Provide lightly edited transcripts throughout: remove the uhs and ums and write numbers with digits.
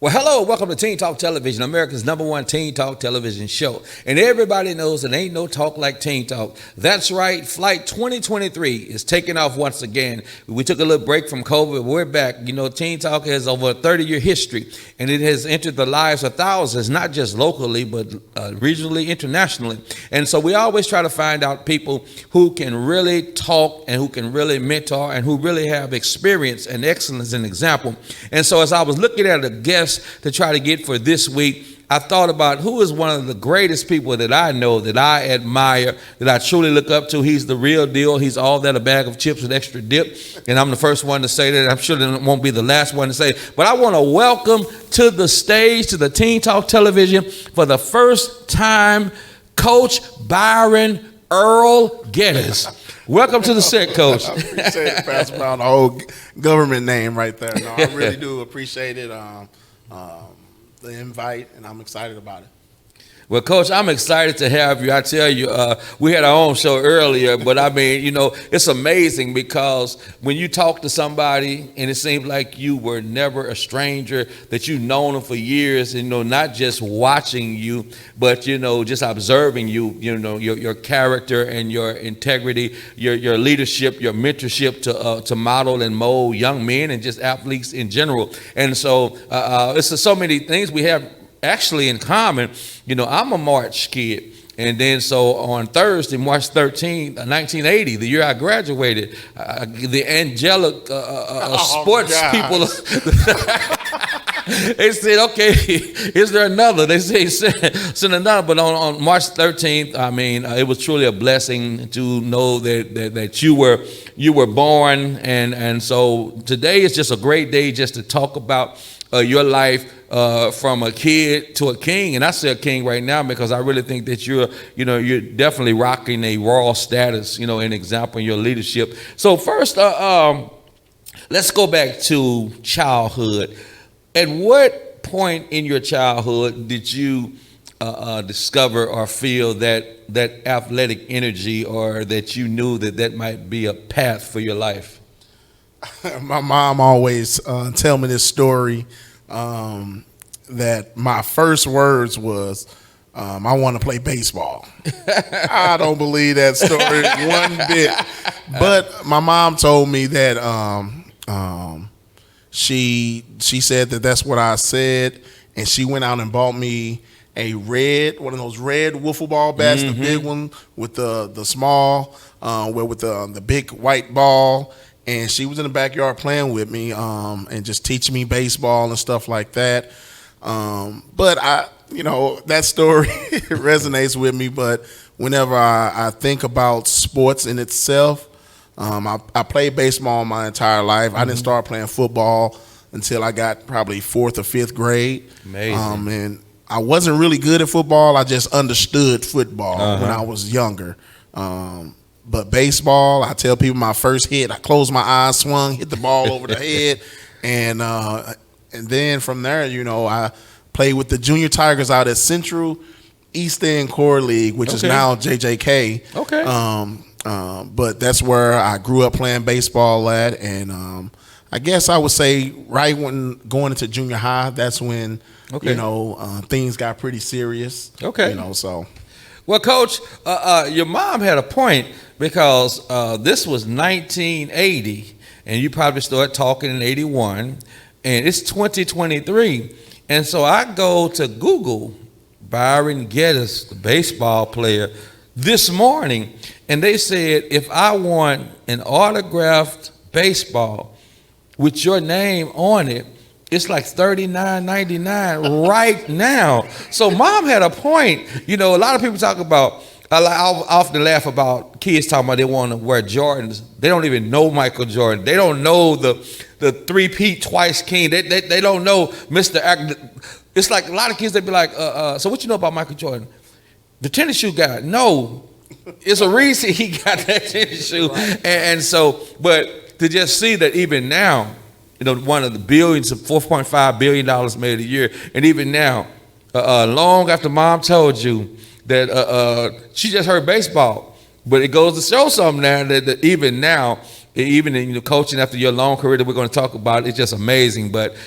Well, hello, welcome to Teen Talk Television, America's #1 teen talk television show. And everybody knows it ain't no talk like Teen Talk. That's right, Flight 2023 is taking off once again. We took a little break from COVID, we're back. You know, Teen Talk has over a 30-year history, and it has entered the lives of thousands, not just locally, but regionally, internationally. And so we always try to find out people who can really talk and who can really mentor and who really have experience and excellence and example. And so as I was looking at a guest to try to get for this week, I thought about who is one of the greatest people that I know, that I admire, that I truly look up to. He's the real deal. He's all that, a bag of chips with extra dip. And I'm the first one to say that. I'm sure that won't be the last one to say it. But I want to welcome to the stage, to the Teen Talk Television, for the first time, Coach Byron Earl Geddes. Welcome to the set, Coach. I appreciate it, Pastor Brown, the whole government name right there. No, I really do appreciate it. The invite, and I'm excited about it. Well, Coach, I'm excited to have you. I tell you, we had our own show earlier, but I mean, you know, it's amazing because when you talk to somebody and it seems like you were never a stranger, that you've known them for years, you know, not just watching you, but, you know, just observing you, you know, your character and your integrity, your leadership, your mentorship to model and mold young men and just athletes in general. And so it's so many things we have actually in common. You know, I'm a March kid. And then so on Thursday, March 13th, 1980, the year I graduated, the angelic sports people, they said, okay, is there another? They say, send another. But on March 13th, I mean, it was truly a blessing to know that you were born. And so today is just a great day just to talk about your life from a kid to a king. And I say a king right now because I really think that you're definitely rocking a royal status, you know, an example in your leadership. So first, let's go back to childhood. At what point in your childhood did you discover or feel that athletic energy, or that you knew that might be a path for your life? My mom always tell me this story, that my first words was, I want to play baseball. I don't believe that story one bit. But my mom told me that she said that that's what I said, and she went out and bought me one of those red wiffle ball bats, the big one with the small, with the big white ball. And she was in the backyard playing with me, and just teaching me baseball and stuff like that. But that story resonates with me. But whenever I think about sports in itself, I played baseball my entire life. I didn't start playing football until I got probably 4th or 5th grade. Amazing. And I wasn't really good at football. I just understood football when I was younger. But baseball, I tell people my first hit, I closed my eyes, swung, hit the ball over the head, and then from there, you know, I played with the Junior Tigers out at Central East End Core League, which is now JJK. Okay. But that's where I grew up playing baseball at, and I guess I would say right when going into junior high, that's when things got pretty serious. Okay. You know, so. Well, Coach, your mom had a point, because this was 1980, and you probably started talking in 81, and it's 2023. And so I go to Google Byron Geddes, the baseball player, this morning, and they said, if I want an autographed baseball with your name on it, it's like $39.99 right now. So Mom had a point. You know, a lot of people talk about, I often laugh about kids talking about they want to wear Jordans. They don't even know Michael Jordan. They don't know the three-peat twice king. They don't know Mr. It's like a lot of kids, they be like, so what you know about Michael Jordan? The tennis shoe guy. No, it's a reason he got that tennis shoe. Right. And so, but to just see that even now, you know, one of the billions of $4.5 billion made a year. And even now, long after Mom told you that she just heard baseball, but it goes to show something now that even now, even in coaching after your long career that we're going to talk about, it's just amazing. But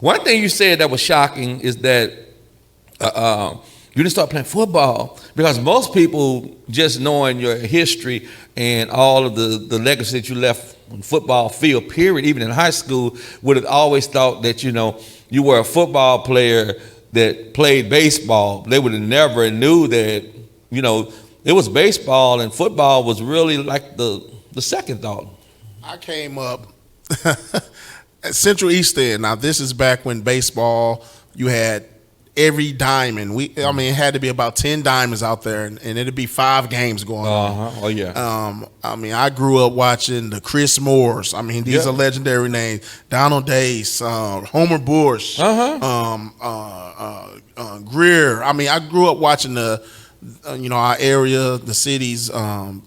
One thing you said that was shocking is that you didn't start playing football, because most people, just knowing your history and all of the legacy that you left on football field, period, even in high school, would have always thought that, you were a football player that played baseball. They would have never knew that, it was baseball, and football was really like the second thought. I came up at Central East End. Now, this is back when baseball, you had every diamond. It had to be about 10 diamonds out there, and it'd be 5 games going on. Oh, yeah. I grew up watching the Chris Moores. These are legendary names. Donald Dace, Homer Bush, Greer. I grew up watching our area, the city's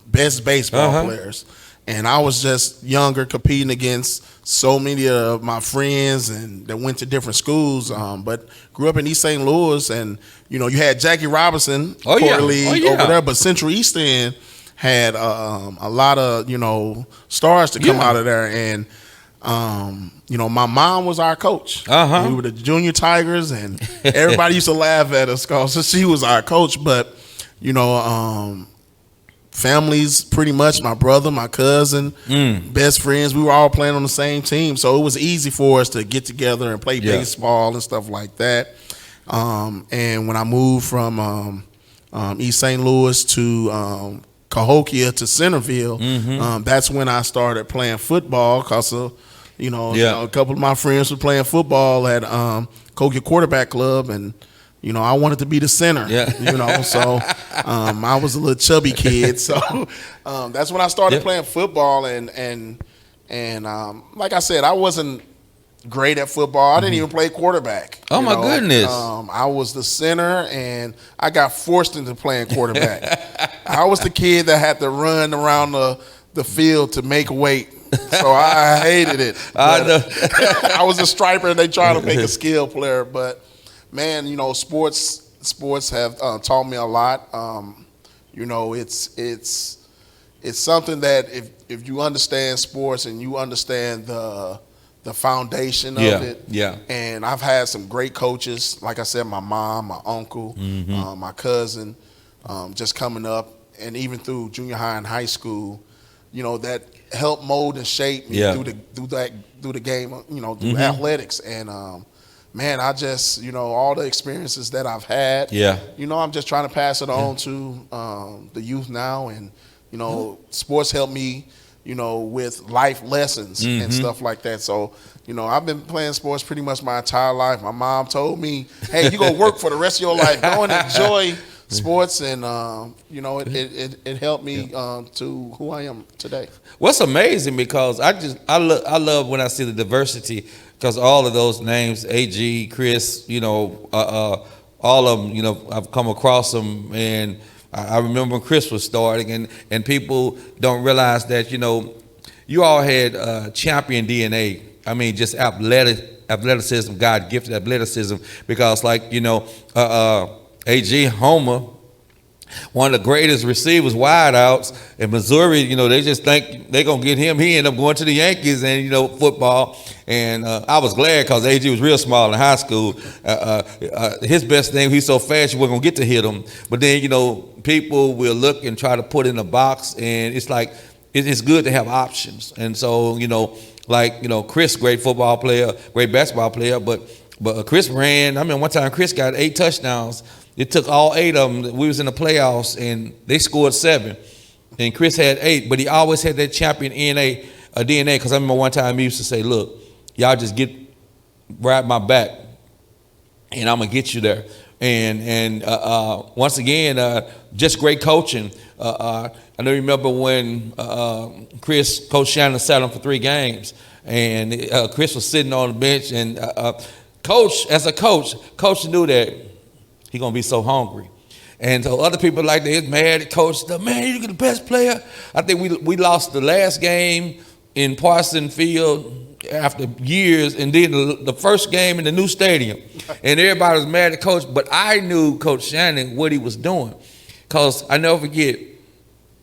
best baseball players. And I was just younger, competing against so many of my friends and that went to different schools, but grew up in East St. Louis. And, you had Jackie Robinson, League over there, but Central East End had a lot of, stars to come out of there. And, my mom was our coach. We were the Junior Tigers, and everybody used to laugh at us because she was our coach. But, families, pretty much, my brother, my cousin, best friends, we were all playing on the same team. So it was easy for us to get together and play baseball and stuff like that. And when I moved from East St. Louis to Cahokia to Centerville, that's when I started playing football because a couple of my friends were playing football at Cahokia Quarterback Club, and I wanted to be the center. So I was a little chubby kid. So that's when I started playing football. And like I said, I wasn't great at football. I didn't even play quarterback. Oh, my goodness. I was the center, and I got forced into playing quarterback. I was the kid that had to run around the field to make weight. So I hated it. I was a striper, and they tried to make a skill player. But man, sports have taught me a lot. It's something that if you understand sports and you understand the foundation of it. And I've had some great coaches, like I said, my mom, my uncle, my cousin, just coming up, and even through junior high and high school, that helped mold and shape me through the game, through athletics. And man, I just, all the experiences that I've had, I'm just trying to pass it on to the youth now. And, sports help me, with life lessons and stuff like that. So, I've been playing sports pretty much my entire life. My mom told me, hey, you go work for the rest of your life. Go and enjoy sports. And, it helped me to who I am today. What's amazing, because I love when I see the diversity, because all of those names, AG, Chris, all of them, I've come across them. And I remember when Chris was starting, and people don't realize that, you all had champion DNA. Just athleticism, God-gifted athleticism, because AG, Homer, one of the greatest receivers, wideouts in Missouri, they just think they're going to get him. He ended up going to the Yankees and, football. And I was glad, because AG was real small in high school. His best thing, he's so fast you weren't going to get to hit him. But then, people will look and try to put in a box, and it's like, it's good to have options. And so, Chris, great football player, great basketball player, but Chris ran. One time Chris got 8 touchdowns. It took all 8 of them. We was in the playoffs, and they scored 7. And Chris had 8, but he always had that champion DNA, because I remember one time he used to say, look, y'all just ride my back, and I'm going to get you there. And once again, just great coaching. I know you remember when Coach Shannon sat him for 3 games, and Chris was sitting on the bench, and Coach knew that he's going to be so hungry. And so other people they're mad at Coach. Man, you're the best player. I think we lost the last game in Parson Field after years, and then the first game in the new stadium. And everybody was mad at Coach, but I knew Coach Shannon, what he was doing. Because I never forget,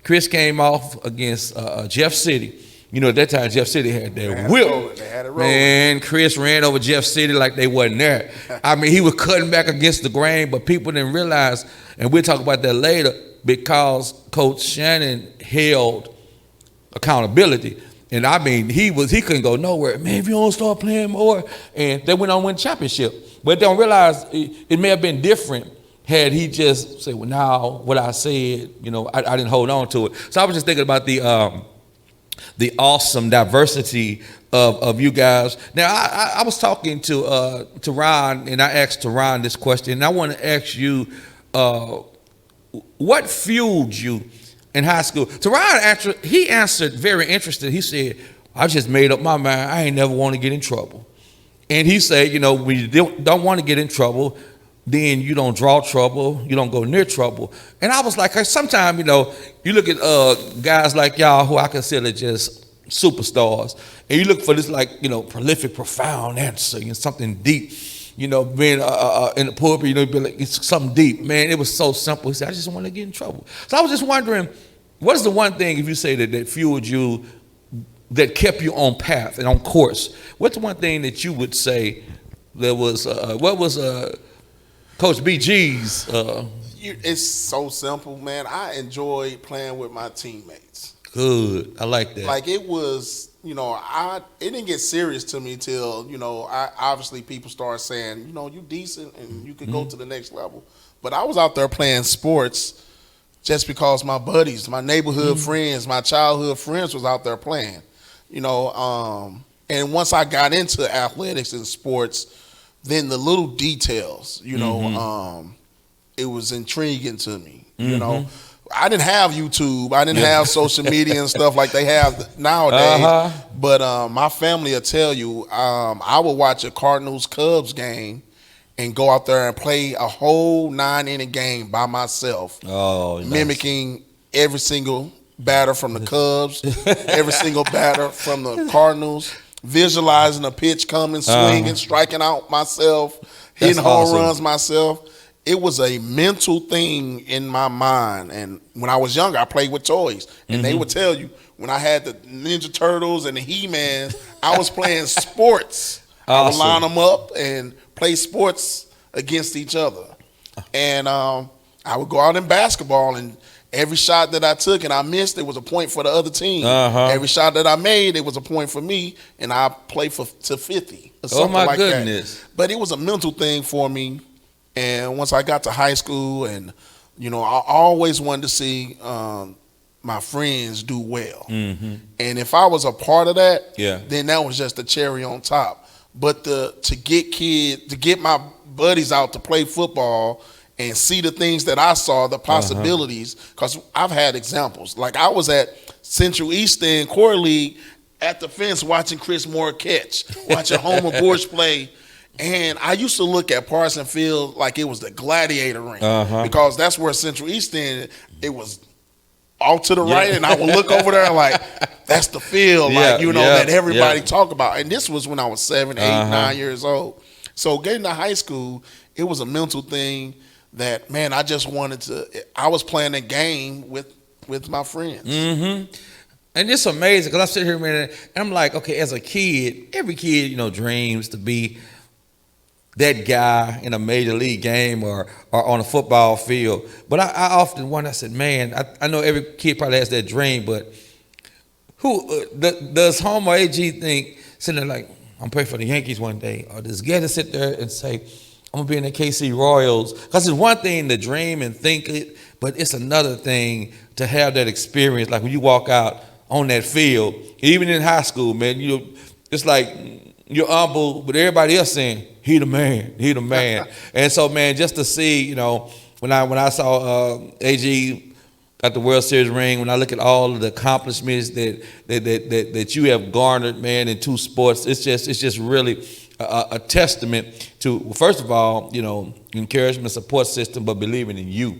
Chris came off against Jeff City, You know, at that time, Jeff City had They that had whip. They had it rolling. Man, Chris ran over Jeff City like they wasn't there. I mean, he was cutting back against the grain, but people didn't realize, and we'll talk about that later, because Coach Shannon held accountability. And I mean, he couldn't go nowhere. Man, if you don't start playing more, and they went on to win championship. But they don't realize it may have been different had he just said, well, now what I said, you know, I didn't hold on to it. So I was just thinking about the awesome diversity of you guys. Now, I was talking to Ron, and I asked Ron this question, and I want to ask you, what fueled you in high school? Ron answered very interesting. He said, I just made up my mind. I ain't never want to get in trouble. And he said, you know, when you don't want to get in trouble, then you don't draw trouble, you don't go near trouble. And I was like, sometimes, you know, you look at guys like y'all who I consider just superstars, and you look for this, like, you know, prolific, profound answer, and something deep. You know, being in the pulpit, you know, be like, it's something deep. Man, it was so simple. He said, I just want to get in trouble. So I was just wondering, what is the one thing, if you say that fueled you, that kept you on path and on course? What's the one thing that you would say that was, what was Coach BG's? It's so simple, man. I enjoyed playing with my teammates. Good. I like that. Like, it was, you know, it didn't get serious to me till, you know, obviously people started saying, you know, you decent and you could go to the next level. But I was out there playing sports just because my buddies, my neighborhood friends, my childhood friends was out there playing, you know. And once I got into athletics and sports, then the little details, you know, it was intriguing to me, you know. I didn't have YouTube. I didn't have social media and stuff like they have nowadays. But my family will tell you, I would watch a Cardinals-Cubs game and go out there and play a whole 9-inning game by myself, mimicking every single batter from the Cubs, every single batter from the Cardinals, visualizing a pitch coming, swinging, striking out myself, hitting home runs myself. It was a mental thing in my mind. And when I was younger, I played with toys. And they would tell you, when I had the Ninja Turtles and the He-Mans, I was playing sports. I would line them up and play sports against each other. And I would go out in basketball, and every shot that I took and I missed, it was a point for the other team. Every shot that I made, it was a point for me, and I played to 50 or something like that. But it was a mental thing for me. And once I got to high school, and, you know, I always wanted to see my friends do well. And if I was a part of that, then that was just the cherry on top. But to get my buddies out to play football and see the things that I saw, the possibilities, because I've had examples. Like, I was at Central East End Core League at the fence watching Chris Moore catch, watching Homer Bush play. And I used to look at Parson Field like it was the gladiator ring, because that's where Central East End, it was all to the right, and I would look over there like, that's the field, like, you know, that everybody talk about. And this was when I was 7, 8, 9 years old. So getting to high school, it was a mental thing that, man, I just wanted to, I was playing a game with my friends. And it's amazing, because I sit here, man, and I'm like, okay, as a kid, every kid, you know, dreams to be that guy in a major league game or on a football field. But I often wonder, I said, man, I know every kid probably has that dream, but who does Homer AG think, sitting there like, I'm playing for the Yankees one day, or does Getty sit there and say, I'm going to be in the KC Royals? Because it's one thing to dream and think it, but it's another thing to have that experience. Like when you walk out on that field, even in high school, man, it's like you're humble, but everybody else saying, he the man, he the man. And so, man, just to see, you know, when I saw AG got the World Series ring, when I look at all of the accomplishments that you have garnered, man, in two sports, it's just really a testament to, first of all, you know, encouragement, support system, but believing in you.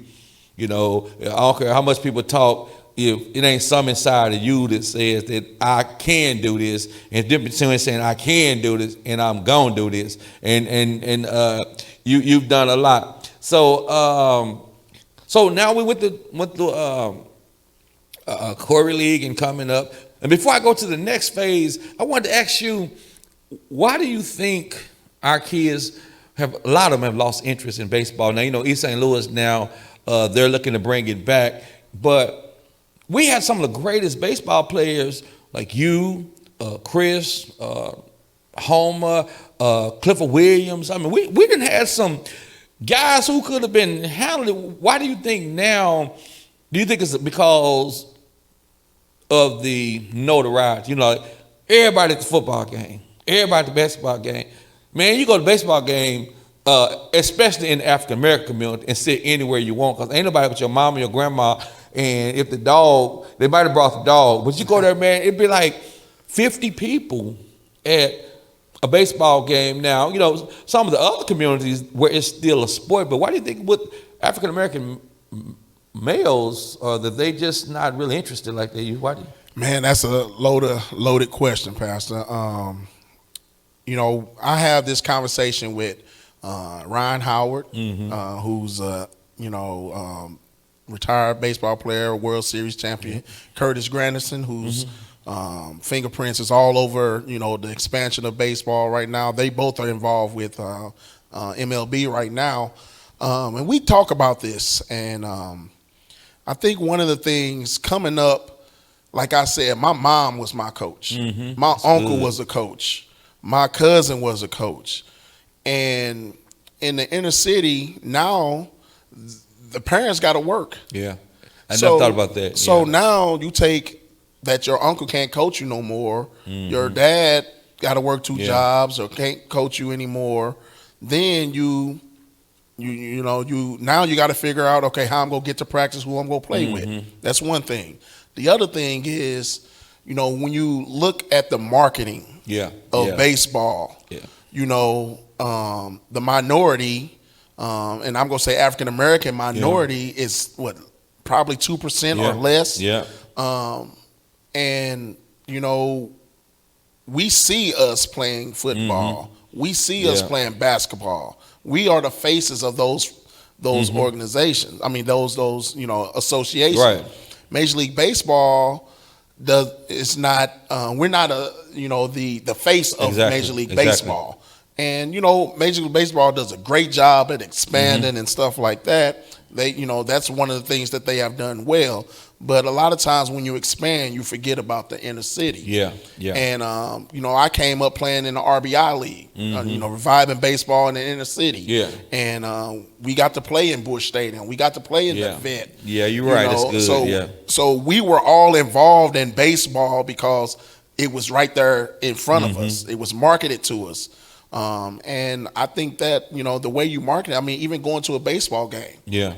You know, I don't care how much people talk, if it ain't some inside of you that says that I can do this, and it's different between saying I can do this and I'm gonna do this, and you've done a lot. So so now we went to Corey League and coming up. And before I go to the next phase, I wanted to ask you, why do you think our kids a lot of them have lost interest in baseball? Now, East St. Louis now, they're looking to bring it back. But we had some of the greatest baseball players like you, Chris, Homer, Clifford Williams. I mean, we didn't have some guys who could have been handling it. Why do you think now? Do you think it's because of the notoriety? Everybody at the football game, everybody at the basketball game. Man, you go to the baseball game, especially in the African American community, and sit anywhere you want, because ain't nobody but your mama, your grandma, and if the dog, they might have brought the dog, but you go there, man, it'd be like 50 people at a baseball game. Now, some of the other communities where it's still a sport, but why do you think with African American males that they just not really interested like they used? Why do you? Man, that's a loaded question, Pastor. I have this conversation with Ryan Howard, who's retired baseball player, World Series champion. Curtis Granderson, whose fingerprints is all over, the expansion of baseball right now. They both are involved with MLB right now. And we talk about this. And I think one of the things coming up, like I said, my mom was my coach. My uncle was a coach. My cousin was a coach. And in the inner city, now the parents got to work. Yeah. I never thought about that. So now you take that your uncle can't coach you no more. Your dad got to work two jobs or can't coach you anymore. Then you now you got to figure out, okay, how I'm going to get to practice, who I'm going to play with. That's one thing. The other thing is, when you look at the marketing of baseball, the minority, and I'm going to say African American minority is probably 2% or less. Yeah. And we see us playing football. We see us playing basketball. We are the faces of those organizations. I mean, those associations. Right. Major League Baseball it's not. We're not the face of Major League Baseball. And Major League Baseball does a great job at expanding and stuff like that. They that's one of the things that they have done well. But a lot of times when you expand, you forget about the inner city. Yeah. And I came up playing in the RBI league, reviving baseball in the inner city. Yeah. And we got to play in Busch Stadium. We got to play in the Vet. Yeah, you're right. That's good. So we were all involved in baseball because it was right there in front of us. It was marketed to us. And I think that, the way you market it, I mean, even going to a baseball game. Yeah.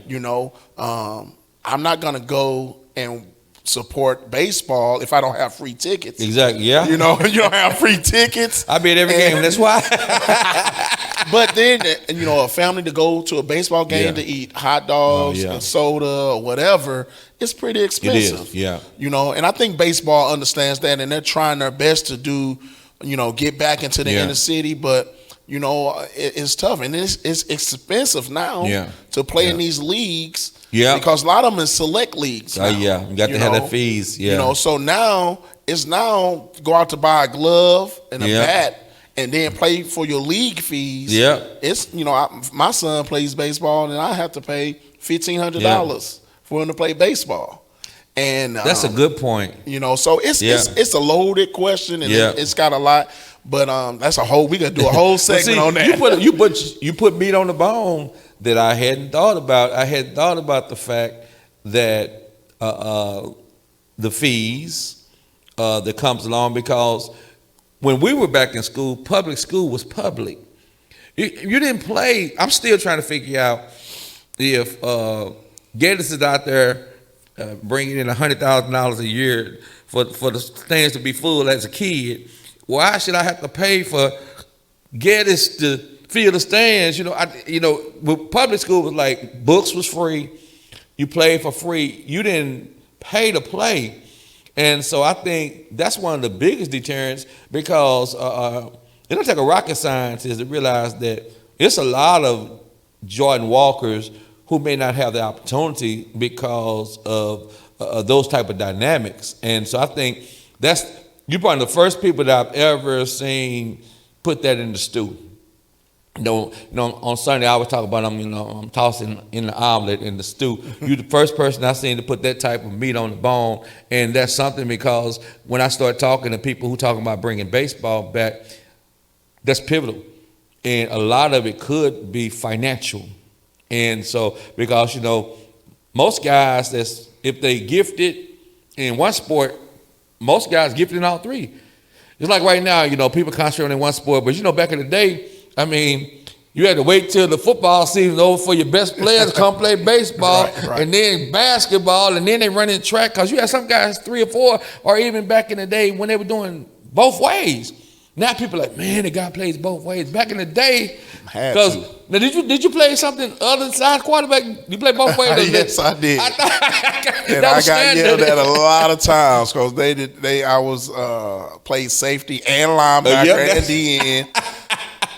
I'm not going to go and support baseball if I don't have free tickets. Exactly. Yeah. You don't have free tickets. I be at every game. That's why. But then, a family to go to a baseball game to eat hot dogs and soda or whatever, it's pretty expensive. It is. Yeah. And I think baseball understands that, and they're trying their best to do, get back into the inner city, but it's tough, and it's expensive now to play in these leagues. Yeah, because a lot of them is select leagues. Oh yeah, you got to have that fees. Yeah, so now go out to buy a glove and a bat, and then play for your league fees. Yeah, it's my son plays baseball, and I have to pay $1,500 for him to play baseball. And that's a good point. So it's a loaded question, and it's got a lot. But that's we gotta do a whole segment on that. You put meat on the bone that I hadn't thought about. I hadn't thought about the fact that the fees that comes along, because when we were back in school, public school was public. You didn't play. I'm still trying to figure out if Gators is out there bringing in $100,000 a year for the stands to be full as a kid. Why should I have to pay for Gators to fill the stands? With public school was like books was free, you played for free, you didn't pay to play, and so I think that's one of the biggest deterrents, because it don't take a rocket scientist to realize that it's a lot of Jordan Walkers who may not have the opportunity because of those type of dynamics, and so I think you're probably the first people that I've ever seen put that in the stew. On Sunday I was talking about I'm tossing in the omelet in the stew. You're the first person I've seen to put that type of meat on the bone, and that's something because when I start talking to people who talking about bringing baseball back, that's pivotal, and a lot of it could be financial, and so because most guys if they gifted in one sport, most guys gifted in all three. It's like right now, people concentrate on one sport, but back in the day. I mean, you had to wait till the football season over for your best players to come play baseball, right. And then basketball, and then they run in track. Because you had some guys 3 or 4, or even back in the day when they were doing both ways. Now people are like, man, the guy plays both ways. Back in the day, because now did you play something other than side quarterback? You play both ways? Yes, I did. And I got yelled at a lot of times because I was played safety and linebacker and DN.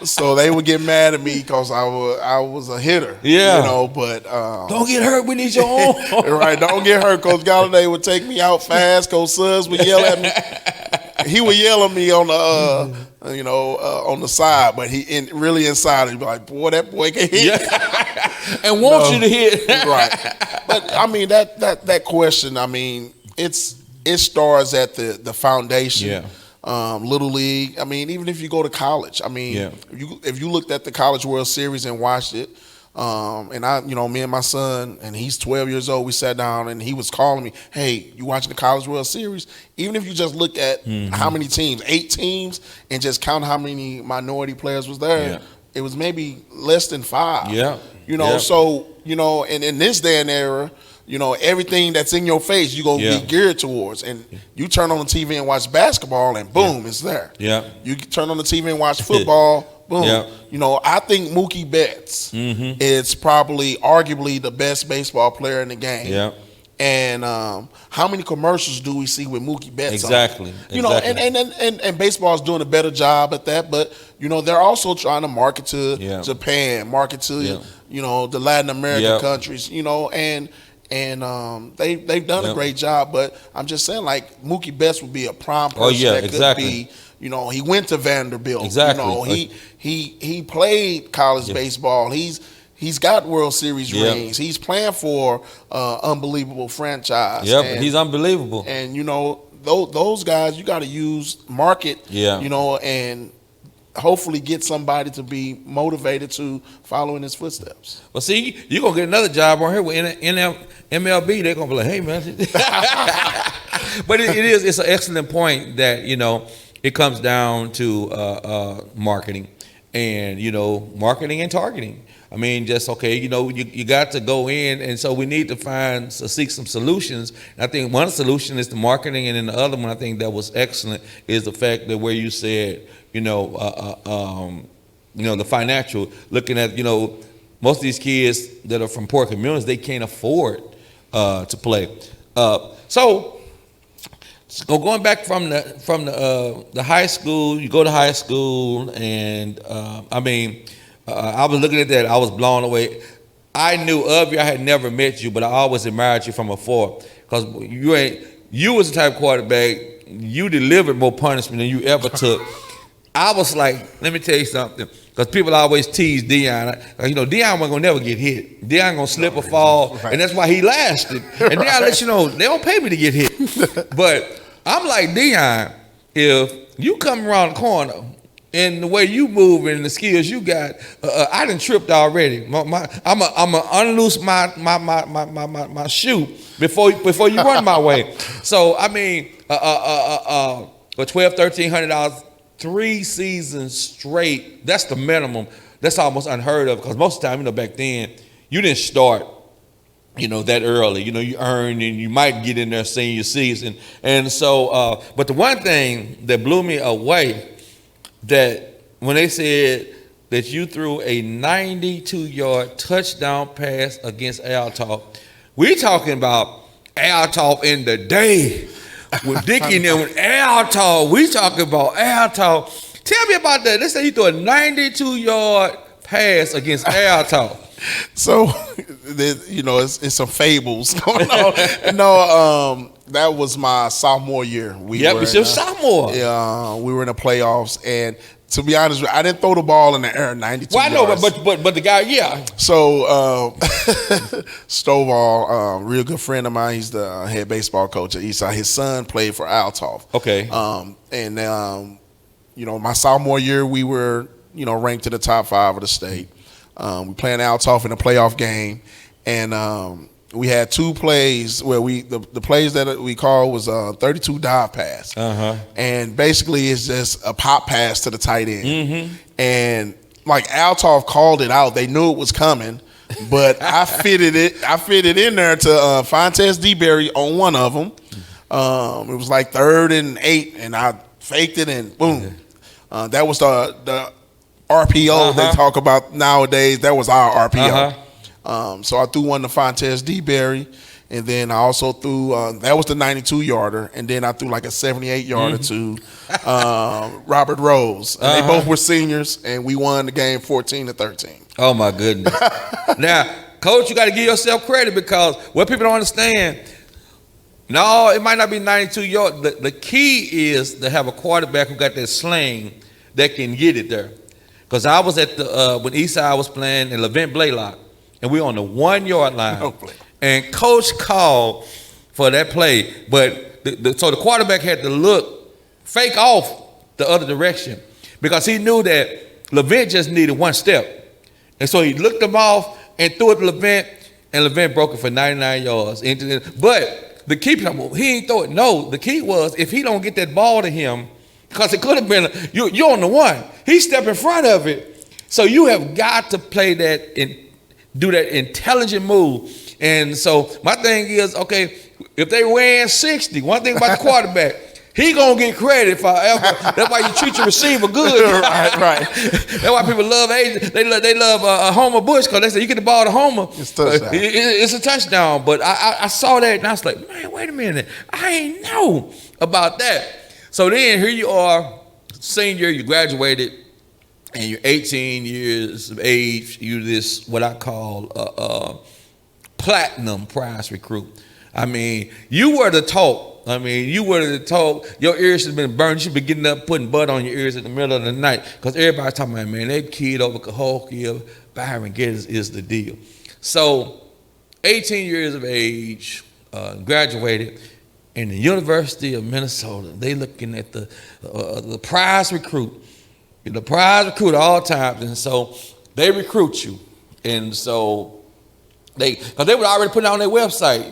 So they would get mad at me because I was a hitter. Yeah. But don't get hurt. We need your own. Right, don't get hurt. Coach Galladay would take me out fast. Coach Suggs would yell at me. He would yell at me on the on the side, but really inside he'd be like, boy, that boy can hit. Yeah. And wants you to hit. Right. But I mean that question, I mean, it starts at the foundation. Yeah. Little league. I mean, even if you go to college, I mean, if you looked at the College World Series and watched it, and I, me and my son, and he's 12 years old, we sat down and he was calling me, hey, you watching the College World Series? Even if you just look at how many teams, 8 teams, and just count how many minority players was there, it was maybe less than 5. Yeah. So, and in this day and era, everything that's in your face, you're going to be geared towards. And you turn on the TV and watch basketball, and boom, it's there. Yeah. You turn on the TV and watch football, boom. Yeah. I think Mookie Betts is probably arguably the best baseball player in the game. Yeah. And how many commercials do we see with Mookie Betts Exactly. on? And baseball is doing a better job at that, but they're also trying to market to Japan, market to the Latin American countries, and they've done a great job. But I'm just saying, like, Mookie Betts would be a prime person could be. He went to Vanderbilt. Exactly. He played college baseball. He's got World Series rings. He's playing for unbelievable franchise. Yep, he's unbelievable. And those guys, you got to use market. And hopefully get somebody to be motivated to follow in his footsteps. Well, see, you're going to get another job on here with MLB. They're going to be like, hey, man. But it's an excellent point that, it comes down to marketing and, marketing and targeting. I mean, just, you got to go in, and so we need to seek some solutions. And I think one solution is the marketing, and then the other one I think that was excellent is the fact that where you said, the financial, looking at, most of these kids that are from poor communities, they can't afford to play. So going back from the high school, you go to high school, and I was looking at that, I was blown away. I knew of you, I had never met you, but I always admired you from afar because you was the type of quarterback, you delivered more punishment than you ever took. I was like, let me tell you something, because people always tease Deion. Deion wasn't gonna never get hit. Deion gonna slip or fall, and that's why he lasted. And Deion let you know they don't pay me to get hit. But I'm like, Deion, if you come around the corner and the way you move and the skills you got, I done tripped already. I'm gonna unloose my shoe before you run my way. So for $1,200-$1,300. 3 seasons straight, that's the minimum. That's almost unheard of because most of the time, back then, you didn't start, that early. You earned and you might get in there senior season. And so, but the one thing that blew me away, that when they said that you threw a 92-yard touchdown pass against Altalf, we talking about Altalf in the day. With Dickie and them, with Altalf, we talking about Altalf. Tell me about that. Let's say you threw a 92-yard pass against Altalf. So, it's some fables going on. No, that was my sophomore year. It's your sophomore. Yeah, we were in the playoffs, and to be honest, I didn't throw the ball in the air 92 Well, I know, yards. but the guy, yeah. So, Stovall, real good friend of mine, he's the head baseball coach at Eastside. His son played for Althoff. Okay. My sophomore year, we were, ranked to the top 5 of the state. We playing Althoff in a playoff game, and we had 2 plays where the plays that we called was 32 dive pass, and basically it's just a pop pass to the tight end, and like Althoff called it out, they knew it was coming, but I fitted in there to Fontes DeBerry on one of them. It was like 3rd and 8, and I faked it and boom. That was the RPO they talk about nowadays. That was our RPO. So I threw one to Fontes DeBerry, and then I also threw that was the 92-yarder, and then I threw like a 78-yarder to Robert Rose. And they both were seniors, and we won the game 14-13. Oh my goodness! Now, Coach, you got to give yourself credit, because what people don't understand. No, it might not be 92 yards. The key is to have a quarterback who got that sling that can get it there. Because I was at when Eastside was playing in Levant Blaylock, and we were on the 1-yard line, and Coach called for that play, but so the quarterback had to fake off the other direction, because he knew that Levant just needed one step, and so he looked them off and threw it to Levant, and Levant broke it for 99 yards. But the keeper, he ain't throw it. No, the key was if he don't get that ball to him. Because it could have been, you're on the 1. He stepped in front of it. So you have got to play that and do that intelligent move. And so my thing is, okay, if they win 60, one thing about the quarterback, he going to get credit for that's why you treat your receiver good. right. That's why people love They love Homer Bush, because they say you get the ball to Homer. It's a touchdown. It's a touchdown. But I saw that and I was like, man, wait a minute. I ain't know about that. So then here you are, senior, you graduated, and you're 18 years of age. You're this, what I call platinum prize recruit. I mean, you were the talk. Your ears should have been burned. You should be getting up, putting butter on your ears in the middle of the night, because everybody's talking about, man, that kid over Cahokia, Byron Geddes is the deal. So 18 years of age, graduated. In the University of Minnesota, they looking at the prize recruit, at all times, and so they recruit you, and so because they were already putting on their website,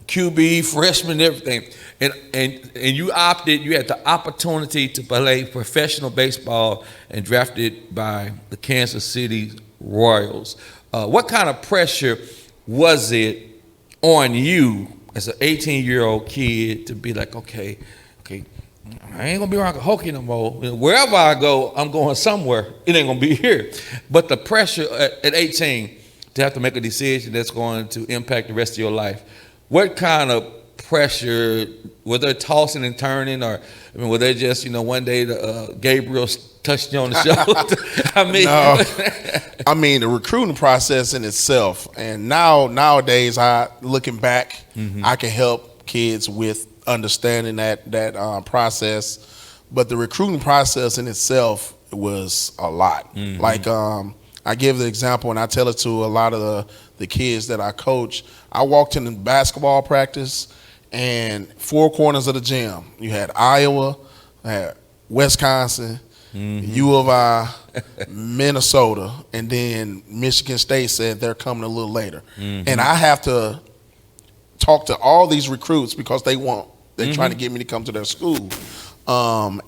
QB, freshman, everything, and you opted. You had the opportunity to play professional baseball and drafted by the Kansas City Royals. What kind of pressure was it on you as an 18-year-old kid to be like, okay, I ain't gonna be around Cahokia no more. Wherever I go, I'm going somewhere. It ain't gonna be here. But the pressure at 18 to have to make a decision that's going to impact the rest of your life. What kind of pressure, were they tossing and turning, or were they just, one day Gabriel touched you on the shoulder? No. The recruiting process in itself, and nowadays, looking back, I can help kids with understanding that process. But the recruiting process in itself was a lot. Like I give the example, and I tell it to a lot of the kids that I coach. I walked in basketball practice, and 4 corners of the gym, you had Iowa, had Wisconsin, U of I, Minnesota, and then Michigan State said they're coming a little later. And I have to talk to all these recruits because they're trying to get me to come to their school. I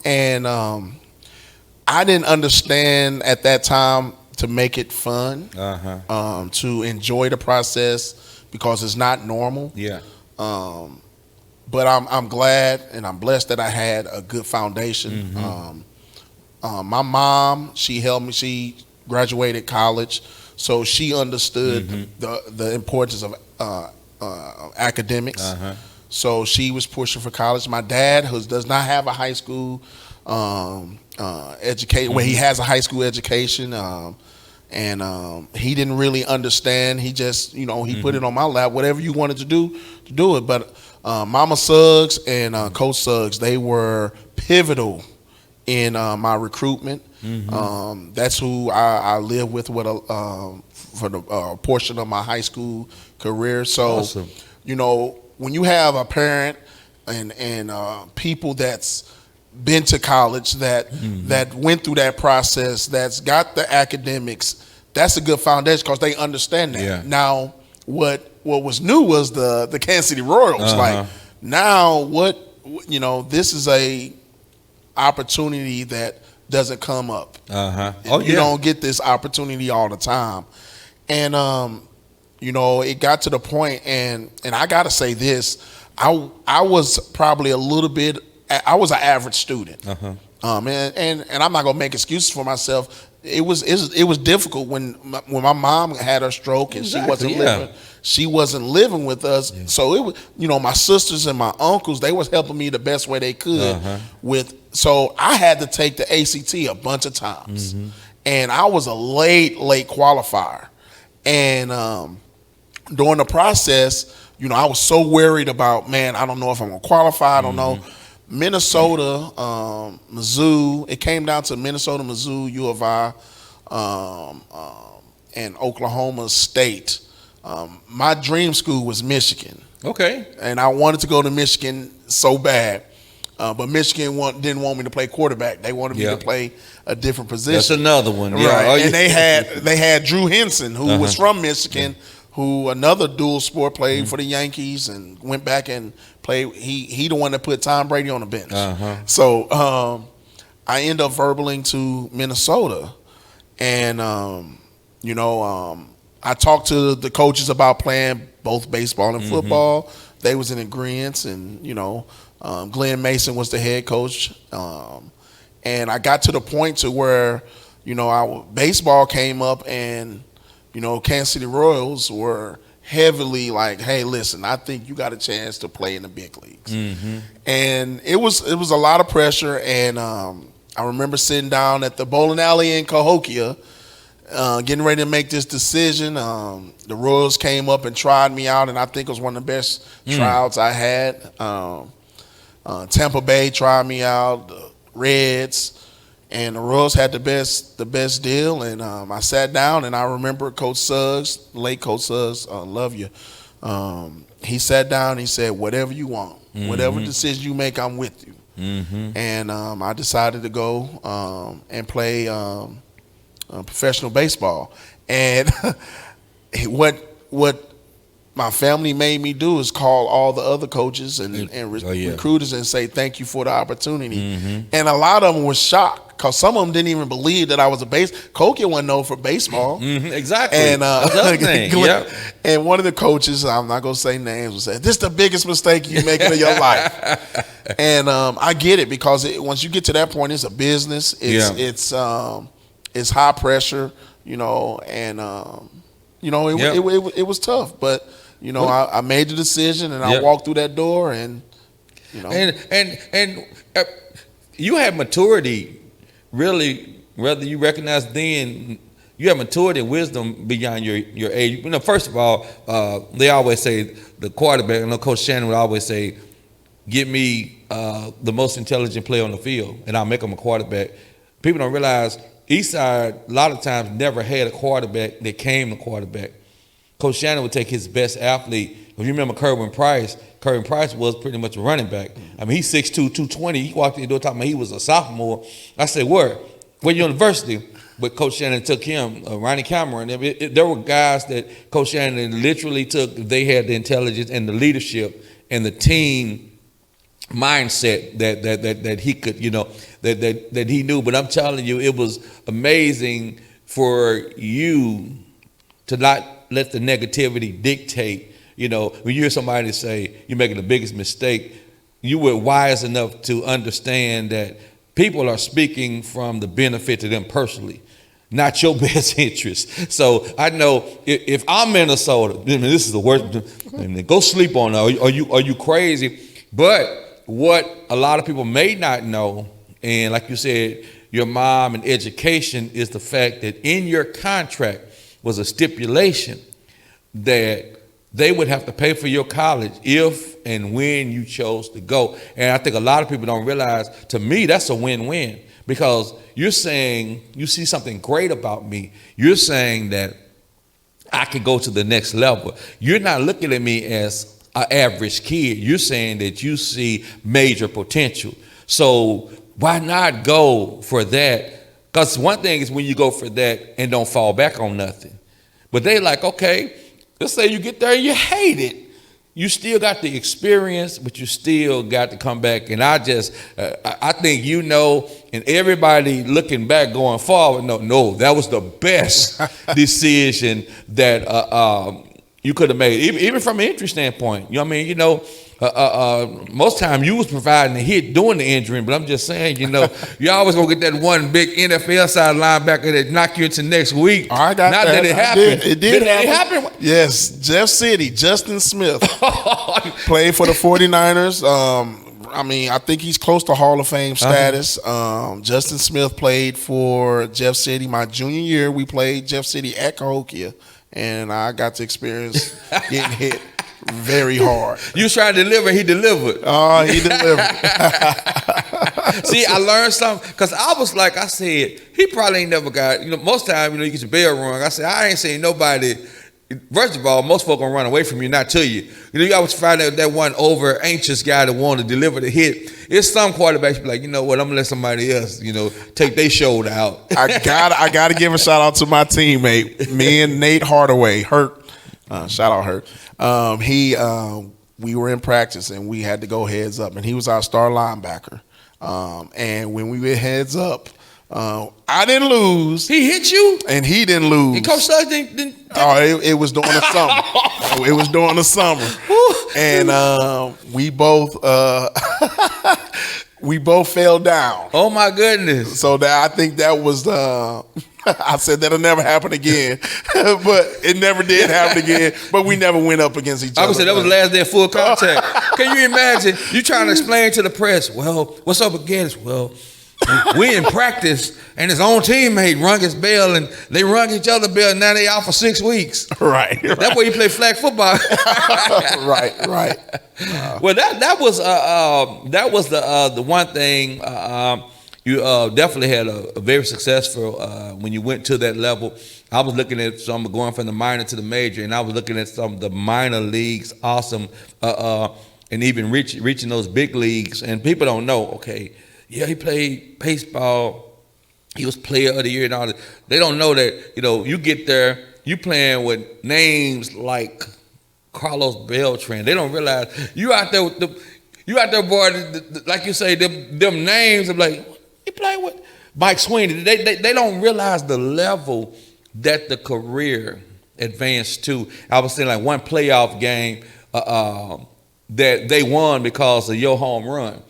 didn't understand at that time to make it fun, to enjoy the process, because it's not normal. Yeah. But I'm glad and I'm blessed that I had a good foundation. My mom, she helped me. She graduated college, so she understood the importance of academics. So she was pushing for college. My dad, who does not have a high school education, well, he has a high school education. and he didn't really understand. He just, he put it on my lap. Whatever you wanted to do it. But Mama Suggs and Coach Suggs, they were pivotal in my recruitment. That's who I lived with for the portion of my high school career. So, Awesome. When you have a parent and people that's been to college, that went through that process, that's got the academics, that's a good foundation because they understand that. Yeah. Now, what was new was the Kansas City Royals. Like, now this is a opportunity that doesn't come up. You don't get this opportunity all the time. And it got to the point, and I gotta say this, I was probably a little bit, I was an average student. And I'm not gonna make excuses for myself. It was difficult when my mom had her stroke and she wasn't living with us. Yeah. So it was, my sisters and my uncles, they was helping me the best way they could so I had to take the ACT a bunch of times. And I was a late qualifier. And during the process, I was so worried about, man, I don't know if I'm gonna qualify. I don't know. Minnesota, Mizzou. It came down to Minnesota, Mizzou, U of I, and Oklahoma State. My dream school was Michigan. Okay. And I wanted to go to Michigan so bad, but Michigan didn't want me to play quarterback. They wanted me to play a different position. That's another one, right? Yeah. And they had Drew Henson, who was from Michigan. Who another dual sport, played for the Yankees and went back and played. He the one that put Tom Brady on the bench. So I end up verbaling to Minnesota, and I talked to the coaches about playing both baseball and football. They was in agreement, and Glenn Mason was the head coach, and I got to the point to where baseball came up and. Kansas City Royals were heavily like, hey, listen, I think you got a chance to play in the big leagues. And it was a lot of pressure. And I remember sitting down at the bowling alley in Cahokia, getting ready to make this decision. The Royals came up and tried me out, and I think it was one of the best tryouts I had. Tampa Bay tried me out, the Reds. And the Royals had the best deal, and I sat down, and I remember Coach Suggs, late Coach Suggs, love you. He sat down, and he said, whatever you want, whatever decision you make, I'm with you. And I decided to go and play professional baseball. And what my family made me do is call all the other coaches and recruiters and say thank you for the opportunity. And a lot of them were shocked because some of them didn't even believe that I was a Cahokia wasn't known for baseball. Exactly. And Yep. And one of the coaches, I'm not gonna say names, was saying, "This is the biggest mistake you make in your life." And I get it because once you get to that point, it's a business. It's high pressure, and it was tough, but. I made the decision, and I walked through that door, and and you have maturity, really. Whether you recognize then, you have maturity and wisdom beyond your age. First of all, they always say the quarterback. I know Coach Shannon would always say, "Get me the most intelligent player on the field, and I'll make him a quarterback." People don't realize Eastside a lot of times never had a quarterback that came a quarterback. Coach Shannon would take his best athlete. If you remember Kerwin Price was pretty much a running back. I mean, he's 6'2", 220. He walked in the door talking about he was a sophomore. I said, where university? But Coach Shannon took him, Ronnie Cameron. There were guys that Coach Shannon literally took. They had the intelligence and the leadership and the team mindset that he could, that he knew. But I'm telling you, it was amazing for you to not let the negativity dictate. When you hear somebody say you're making the biggest mistake, you were wise enough to understand that people are speaking from the benefit to them personally, not your best interest. So I know if I'm Minnesota, this is the worst. Go sleep on it. Are you crazy? But what a lot of people may not know, and like you said, your mom and education is the fact that in your contract was a stipulation that they would have to pay for your college if and when you chose to go. And I think a lot of people don't realize, to me, that's a win-win, because you're saying you see something great about me. You're saying that I can go to the next level. You're not looking at me as an average kid. You're saying that you see major potential. So why not go for that? Because one thing is when you go for that and don't fall back on nothing. But they like, okay, let's say you get there and you hate it. You still got the experience, but you still got to come back. And I think and everybody looking back going forward, no, that was the best decision that you could have made, even from an injury standpoint. You know what I mean? Most time you was providing the hit during the injury, but I'm just saying, you always gonna get that one big NFL side linebacker that knock you into next week. Oh, I got Not that. it happened. It did happen. Yes, Jeff City, Justin Smith played for the 49ers. I think he's close to Hall of Fame status. Justin Smith played for Jeff City my junior year. We played Jeff City at Cahokia, and I got to experience getting hit very hard. You was trying to deliver, he delivered. Oh, he delivered. See, I learned something, because I said, he probably ain't never got, most time, you get your bell rung. I said, I ain't seen nobody. First of all, most folk gonna run away from you, not to you. You always find that one over anxious guy that want to deliver the hit. It's some quarterbacks be like, you know what, I'm gonna let somebody else, take their shoulder out. I gotta give a shout out to my teammate, me and Nate Hardaway, Hurt. Shout out Hurt. We were in practice and we had to go heads up, and he was our star linebacker. And when we went heads up, I didn't lose. He hit you? And he didn't lose. And Coach Suggs didn't. Oh, it was during the summer. It was during the summer. And we both fell down. Oh my goodness. So I think that was I said that'll never happen again. But it never did happen again. But we never went up against each other. I would say that was the last day of full contact. Can you imagine? You trying to explain to the press, well, what's up against? Well, we in practice, and his own teammate rung his bell, and they rung each other bell, and now they out for 6 weeks. Right. That's why you play flag football. Right. Well, that was the one thing. You definitely had a very successful when you went to that level. I was looking at some going from the minor to the major, and I was looking at some of the minor leagues, awesome, and even reaching those big leagues. And people don't know, okay, yeah, he played baseball, he was player of the year and all that. They don't know that, you get there, you playing with names like Carlos Beltran. They don't realize you out there with boy, like you say, them names of like, he played with Mike Sweeney. They don't realize the level that the career advanced to. I was saying like one playoff game that they won because of your home run.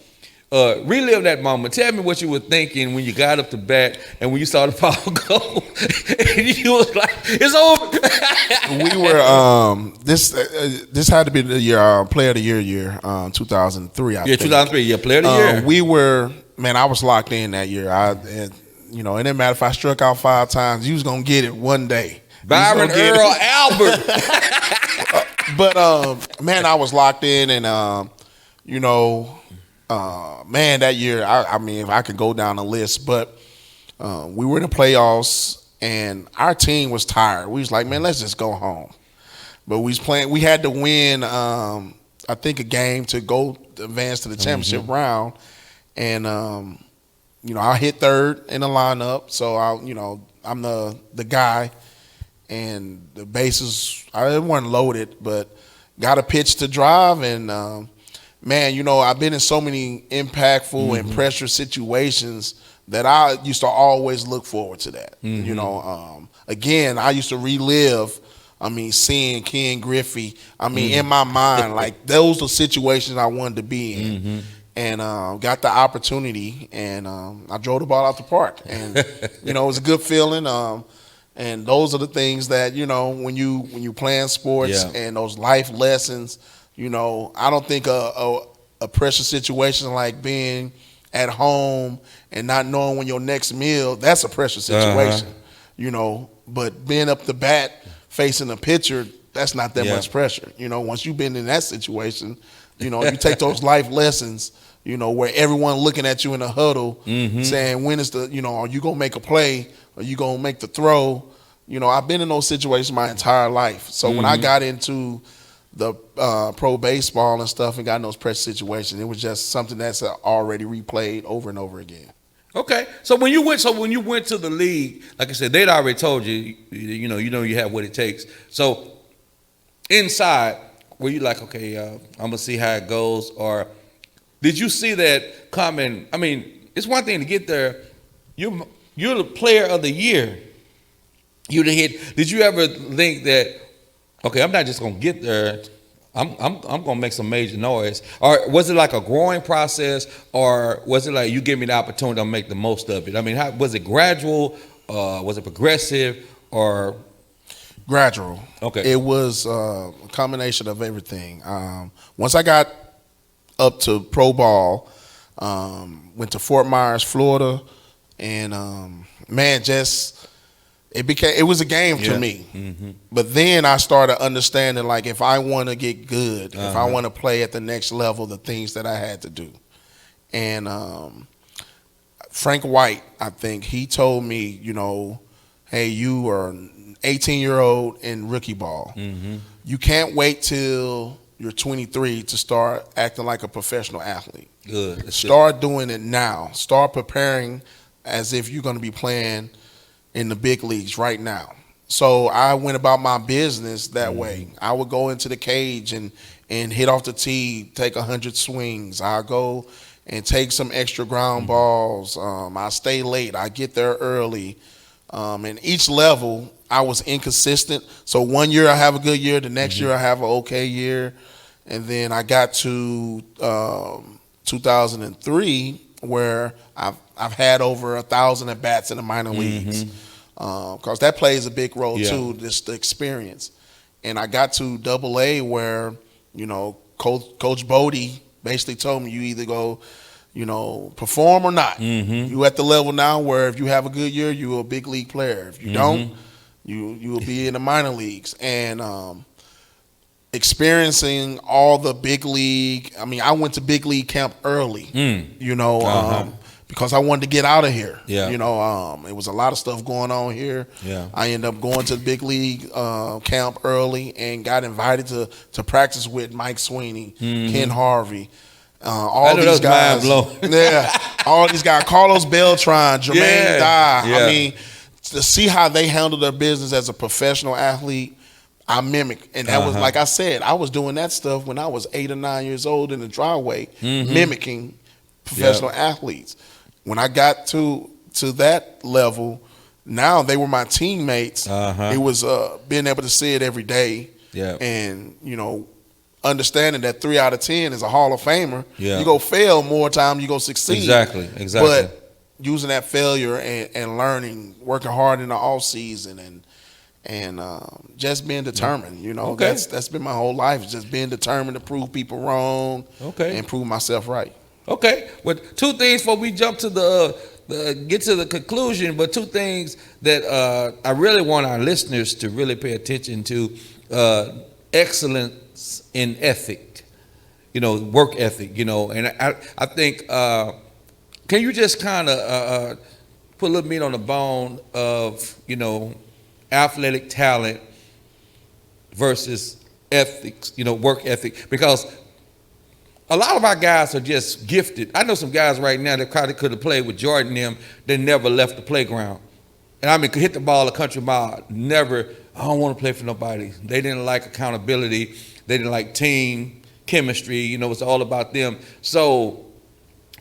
Relive that moment. Tell me what you were thinking when you got up to bat and when you saw the ball go. And you was like, it's over. We were this had to be the year player of the year 2003. I think. 2003. Yeah, player of the year. We were, man. I was locked in that year. It didn't matter if I struck out 5 times. You was gonna get it one day. Byron Earl Albert. But man, I was locked in, and man, that year, I mean, if I could go down the list, but we were in the playoffs, and our team was tired. We was like, man, let's just go home. But we was playing. We had to win, I think, a game to go advance to the championship round, and I hit third in the lineup, so I'm the guy, and the bases I wasn't loaded, but got a pitch to drive, and man, I've been in so many impactful and pressure situations that I used to always look forward to that. Again, I used to relive, seeing Ken Griffey, in my mind, like those are situations I wanted to be in. And got the opportunity, and I drove the ball out the park. And, it was a good feeling. And those are the things that, when you playing sports and those life lessons, I don't think a pressure situation like being at home and not knowing when your next meal, that's a pressure situation, But being up the bat, facing a pitcher, that's not that much pressure. Once you've been in that situation, you take those life lessons, where everyone looking at you in a huddle saying, when is the, are you going to make a play? Are you going to make the throw? I've been in those situations my entire life. So when I got into the pro baseball and stuff and got in those pressure situations, it was just something that's already replayed over and over again. Okay, so when you went to the league, like I said, they'd already told you, you have what it takes. So inside, were you like, okay, I'm gonna see how it goes, or did you see that coming? I mean, it's one thing to get there. You're the player of the year. You the hit. Did you ever think that, okay, I'm not just gonna get there, I'm gonna make some major noise? Or was it like a growing process, or was it like you give me the opportunity to make the most of it? I mean, how was it gradual? Was it progressive or gradual? Okay, it was a combination of everything. Once I got up to pro ball, went to Fort Myers, Florida, and it was a game to me. Mm-hmm. But then I started understanding, like, if I want to get good, if I want to play at the next level, the things that I had to do. And Frank White, I think, he told me, hey, you are an 18-year-old in rookie ball. Mm-hmm. You can't wait till you're 23 to start acting like a professional athlete. Good. Start doing it now. Start preparing as if you're going to be playing in the big leagues right now. So I went about my business that way. I would go into the cage and hit off the tee, take 100 swings. I'll go and take some extra ground balls. I stay late. I get there early. And each level, I was inconsistent. So one year I have a good year. The next year I have an okay year. And then I got to 2003 where I've had over 1,000 at bats in the minor leagues, because that plays a big role too, just the experience. And I got to AA where Coach Bodie basically told me, you either go perform or not. You at the level now where if you have a good year, you're a big league player. If you don't, you will be in the minor leagues. And experiencing all the big league. I mean, I went to big league camp early, because I wanted to get out of here. Yeah. It was a lot of stuff going on here. Yeah. I ended up going to the big league camp early and got invited to practice with Mike Sweeney, Ken Harvey, all these guys. All these guys, Carlos Beltran, Jermaine Dye. I mean, to see how they handle their business as a professional athlete, I mimic. And that was, like I said, I was doing that stuff when I was 8 or 9 years old in the driveway, mimicking professional athletes. When I got to that level, now they were my teammates. It was being able to see it every day. And, understanding that 3 out of 10 is a Hall of Famer. You go fail more time, you go succeed. Exactly. But using that failure and learning, working hard in the off season and just being determined, that's been my whole life, just being determined to prove people wrong and prove myself right. Okay, well, 2 things before we jump to get to the conclusion, but 2 things that I really want our listeners to really pay attention to: excellence in ethic, work ethic, and I think, can you just kind of put a little meat on the bone of, athletic talent versus ethics, work ethic? Because a lot of our guys are just gifted. I know some guys right now that probably could have played with Jordan and them, they never left the playground. And I mean, could hit the ball a country mile, never, I don't want to play for nobody. They didn't like accountability. They didn't like team chemistry. It's all about them. So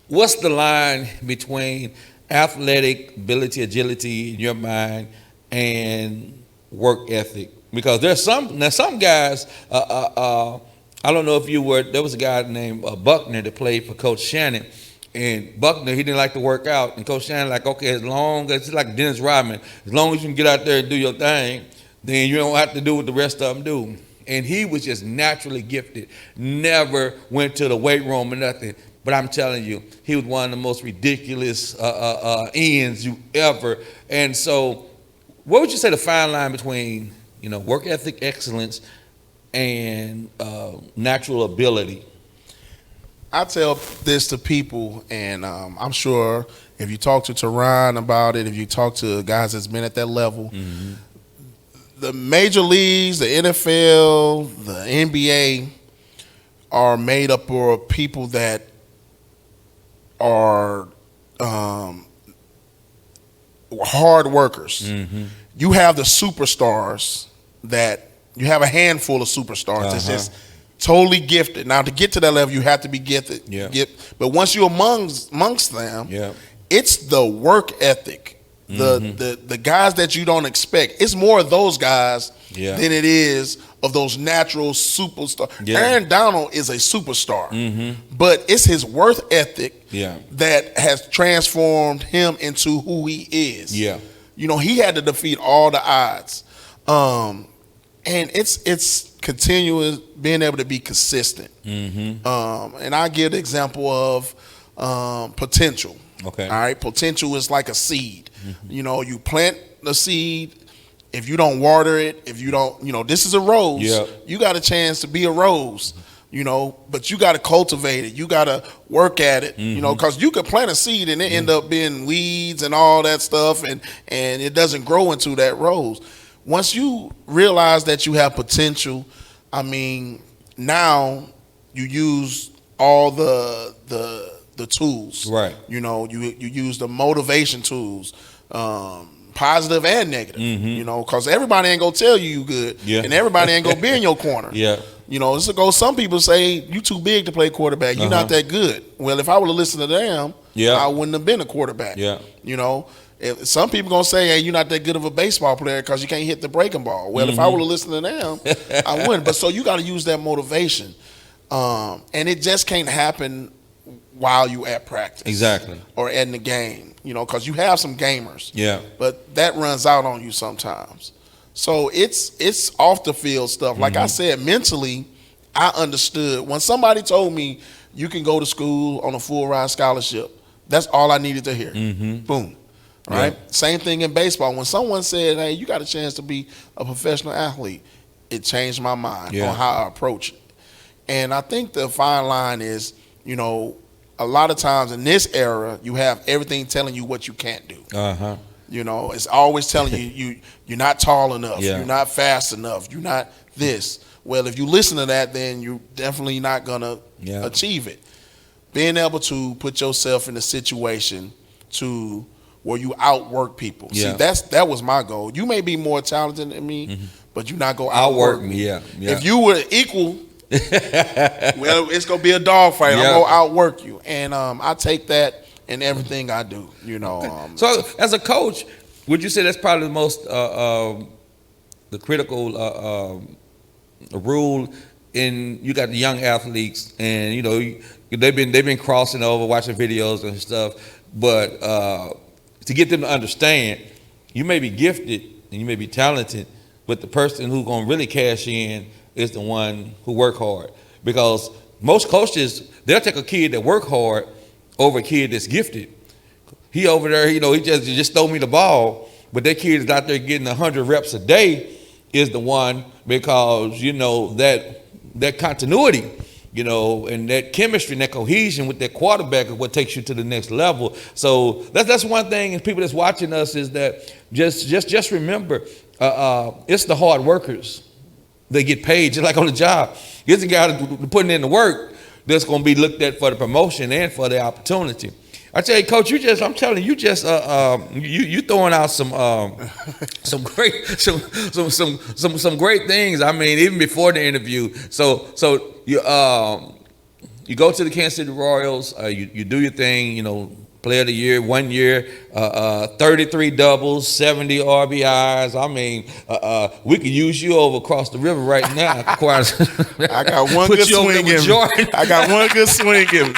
what's the line between athletic ability, agility in your mind, and work ethic? Because there's some guys, I don't know if there was a guy named Buckner that played for Coach Shannon. And Buckner, he didn't like to work out. And Coach Shannon like, okay, as long as, it's like Dennis Rodman, as long as you can get out there and do your thing, then you don't have to do what the rest of them do. And he was just naturally gifted. Never went to the weight room or nothing. but I'm telling you, he was one of the most ridiculous ends you ever. And so, what would you say the fine line between work ethic excellence and natural ability? I tell this to people, and I'm sure if you talk to Teron about it, if you talk to guys that's been at that level, the major leagues, the NFL, the NBA are made up of people that are hard workers. You have the superstars that you have a handful of superstars that's just totally gifted. Now, to get to that level, you have to be gifted. But once you're amongst them, it's the work ethic, the guys that you don't expect. It's more of those guys than it is of those natural superstars. Aaron Donald is a superstar, but it's his work ethic that has transformed him into who he is. He had to defeat all the odds. And it's continuous, being able to be consistent. And I give the example of potential. All right, potential is like a seed. You plant the seed. If you don't water it, if you don't, this is a rose. You got a chance to be a rose. But you got to cultivate it. You got to work at it. Because you could plant a seed and it end up being weeds and all that stuff, and it doesn't grow into that rose. Once you realize that you have potential, I mean, now you use all the tools. You use the motivation tools, positive and negative. Because everybody ain't gonna tell you good, and everybody ain't gonna be in your corner. This go. Some people say you too big to play quarterback. You're not that good. Well, if I would have listened to them, I wouldn't have been a quarterback. If some people gonna say, "Hey, you're not that good of a baseball player because you can't hit the breaking ball." Well, if I would have listened to them, I wouldn't. But so you got to use that motivation, and it just can't happen while you at practice, or in the game. Because you have some gamers, but that runs out on you sometimes. So it's off the field stuff. Like I said, mentally, I understood when somebody told me you can go to school on a full ride scholarship. That's all I needed to hear. Boom. Right? Same thing in baseball. When someone said, "Hey, you got a chance to be a professional athlete," it changed my mind on how I approach it. And I think the fine line is, a lot of times in this era, you have everything telling you what you can't do. It's always telling you're not tall enough, you're not fast enough, you're not this. Well, if you listen to that, then you're definitely not gonna achieve it. Being able to put yourself in a situation to where you outwork people. See, that was my goal. You may be more talented than me, but you're not gonna outwork me. If you were equal, well, it's gonna be a dogfight. I'm gonna outwork you, and I take that in everything I do. So, as a coach, would you say that's probably the most the critical rule in? You got the young athletes, and they've been crossing over, watching videos and stuff, but to get them to understand, you may be gifted and you may be talented, but the person who's gonna really cash in is the one who work hard. Because most coaches, they'll take a kid that work hard over a kid that's gifted. He over there, he just throw me the ball, but that kid is out there getting 100 reps a day is the one, because that continuity, and that chemistry and that cohesion with that quarterback is what takes you to the next level. So that's one thing, and people that's watching us, is that just remember, it's the hard workers. They get paid just like on the job. It's the guy putting in the work that's going to be looked at for the promotion and for the opportunity. I tell you, Coach, I'm telling you, you throwing out some great things. I mean, even before the interview. So you go to the Kansas City Royals. You do your thing. Player of the year, 1 year, 33 doubles, 70 RBIs. I mean, we could use you over across the river right now. I got one good swing in me. I got one good swing in me.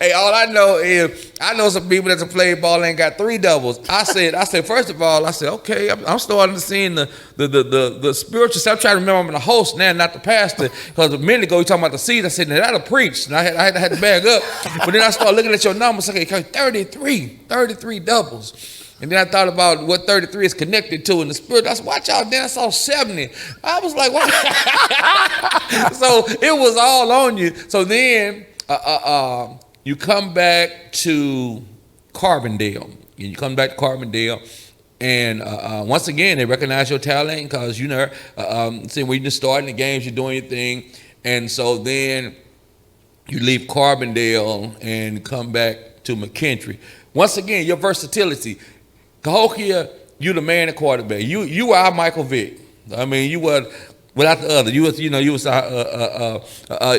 Hey, all I know is I know some people that play ball and got 3 doubles. I said, first of all, okay, I'm starting to see the spiritual stuff. I'm trying to remember I'm the host now, not the pastor. Because a minute ago you talking about the seed. I said, now that'll preach. And I had to bag up. But then I started looking at your numbers. Okay, 33 doubles. And then I thought about what 33 is connected to in the spirit. I said, watch out. Then I saw 70. I was like, what? So it was all on you. So then you come back to Carbondale. And once again, they recognize your talent because, see, when you're just starting the games, you're doing your thing. And so then you leave Carbondale and come back to McKintrey. Once again, your versatility. Cahokia, you the man at quarterback. You were our Michael Vick. I mean, you were without the other.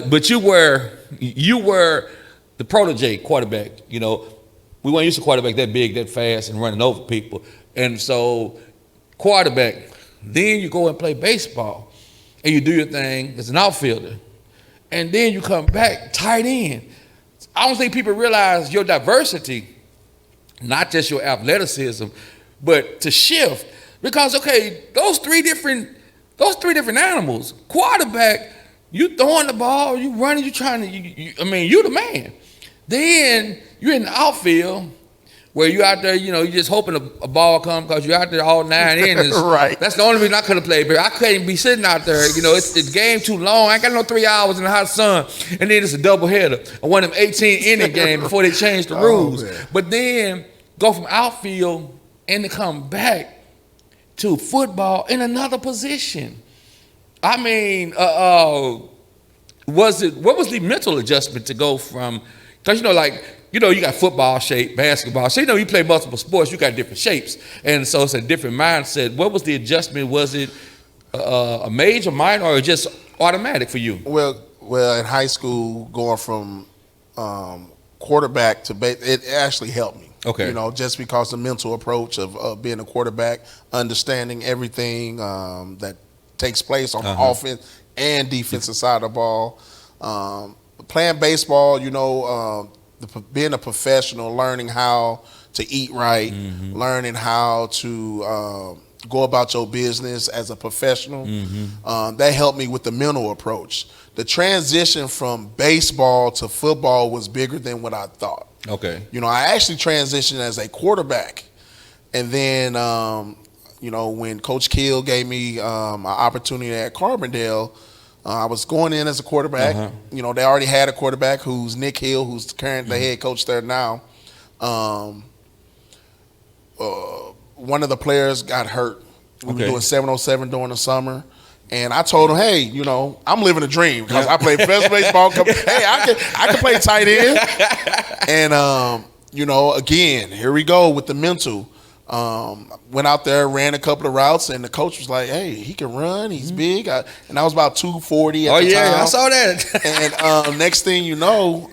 But you were the protege quarterback. We weren't used to quarterback that big, that fast, and running over people. And so, quarterback. Then you go and play baseball, and you do your thing as an outfielder, and then you come back tight end. I don't think people realize your diversity. Not just your athleticism, but to shift. Because, okay, those three different animals. Quarterback, you throwing the ball, you running, you trying to, you the man. Then you're in the outfield where you out there, you just hoping a ball come because you're out there all 9 innings. Right. That's the only reason I could have played, but I couldn't be sitting out there. It's game too long. I ain't got no 3 hours in the hot sun. And then it's a doubleheader. I won them 18-inning game before they changed the rules. But then go from outfield and to come back to football in another position. I mean, what was the mental adjustment to go from, because you got football shape, basketball shape. You play multiple sports, you got different shapes. And so it's a different mindset. What was the adjustment? Was it a major, minor, or just automatic for you? Well, in high school, going from quarterback to it actually helped me. Okay. Just because the mental approach of being a quarterback, understanding everything that takes place on the offense and defensive side of the ball. Playing baseball, being a professional, learning how to eat right, learning how to go about your business as a professional. That helped me with the mental approach. The transition from baseball to football was bigger than what I thought. Okay. I actually transitioned as a quarterback. And then, when Coach Kill gave me an opportunity at Carbondale, I was going in as a quarterback. They already had a quarterback who's Nick Hill, who's currently the head coach there now. One of the players got hurt. We were doing 707 during the summer. And I told him, hey, I'm living a dream because I play professional baseball. Hey, I can play tight end. And, again, here we go with the mental. Went out there, ran a couple of routes, and the coach was like, hey, he can run. He's big. And I was about 240 at the time. I saw that. And next thing you know,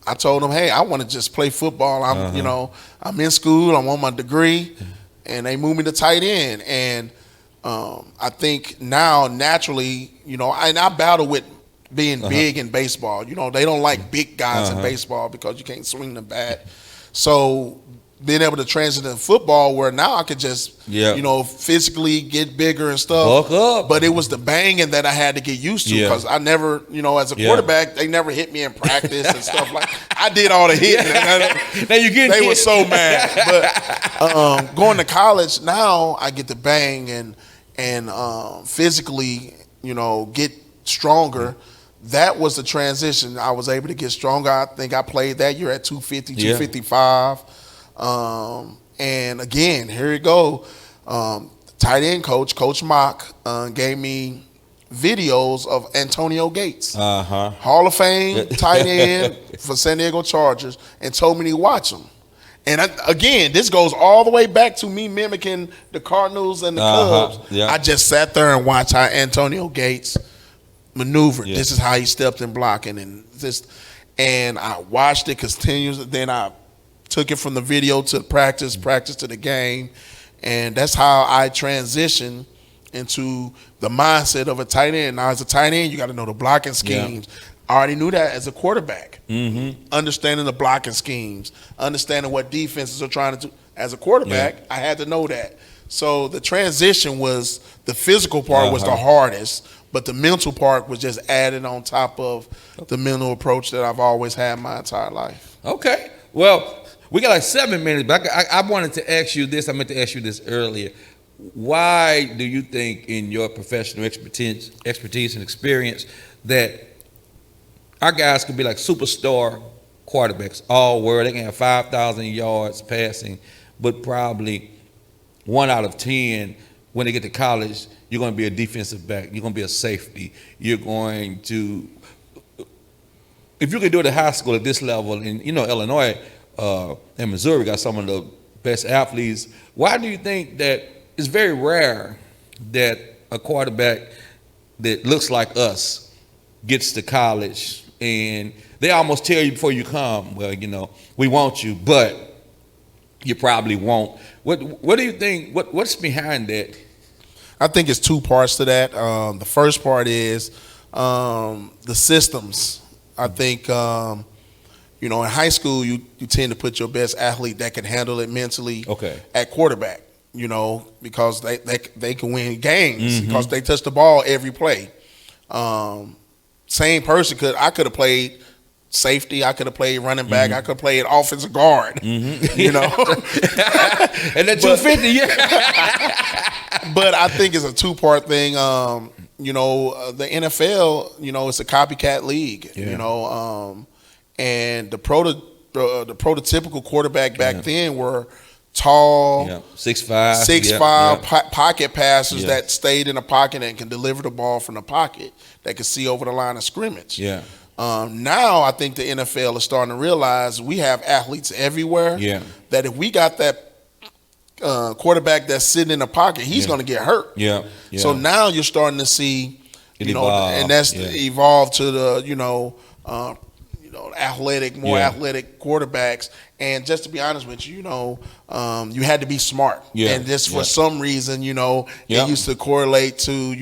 I told him, hey, I want to just play football. I'm in school. I'm on my degree. And they moved me to tight end. And I think now, naturally, and I battle with being big in baseball. They don't like big guys in baseball because you can't swing the bat. So being able to transition to football where now I could just, physically get bigger and stuff. Bulk up. But it was the banging that I had to get used to because I never, as a quarterback, they never hit me in practice and stuff like I did all the hitting. They were so mad. But going to college, now I get to bang and physically, get stronger. That was the transition. I was able to get stronger. I think I played that year at 250, 255. And again, here you go. Tight end coach, Coach Mock, gave me videos of Antonio Gates, Hall of Fame tight end for San Diego Chargers, and told me to watch him. And again, this goes all the way back to me mimicking the Cardinals and the Cubs. I just sat there and watched how Antonio Gates maneuvered. This is how he stepped in blocking, and I watched it continuously. Then I took it from the video to practice to the game, and that's how I transitioned into the mindset of a tight end. Now, as a tight end, you got to know the blocking schemes, I already knew that as a quarterback. Understanding the blocking schemes, understanding what defenses are trying to do. As a quarterback, I had to know that. So the transition was, the physical part was the hardest, but the mental part was just added on top of the mental approach that I've always had my entire life. Okay. Well, we got like 7 minutes, but I wanted to ask you this. I meant to ask you this earlier. Why do you think, in your professional expertise and experience, that our guys could be like superstar quarterbacks all world? They can have 5,000 yards passing, but probably 1 out of 10 when they get to college, you're going to be a defensive back. You're going to be a safety. You're going to, if you can do it at high school at this level, and Illinois and Missouri got some of the best athletes. Why do you think that it's very rare that a quarterback that looks like us gets to college and they almost tell you before you come, well, we want you, but you probably won't. What do you think? What's behind that? I think it's 2 parts to that. The first part is the systems. I think in high school you tend to put your best athlete that can handle it mentally at quarterback. Because they can win games because they touch the ball every play. Same person I could have played safety, I could have played running back, I could have played offensive guard. And that 250, But I think it's a 2-part thing. The NFL, it's a copycat league. And the prototypical quarterback back then were tall, 6'5", pocket passers that stayed in the pocket and can deliver the ball from the pocket, that can see over the line of scrimmage. Now I think the NFL is starting to realize we have athletes everywhere. That if we got that quarterback that's sitting in the pocket, he's going to get hurt. So now you're starting to see, and that's evolved to the athletic, more athletic quarterbacks. And just to be honest with you, you had to be smart. And just for some reason, it used to correlate to,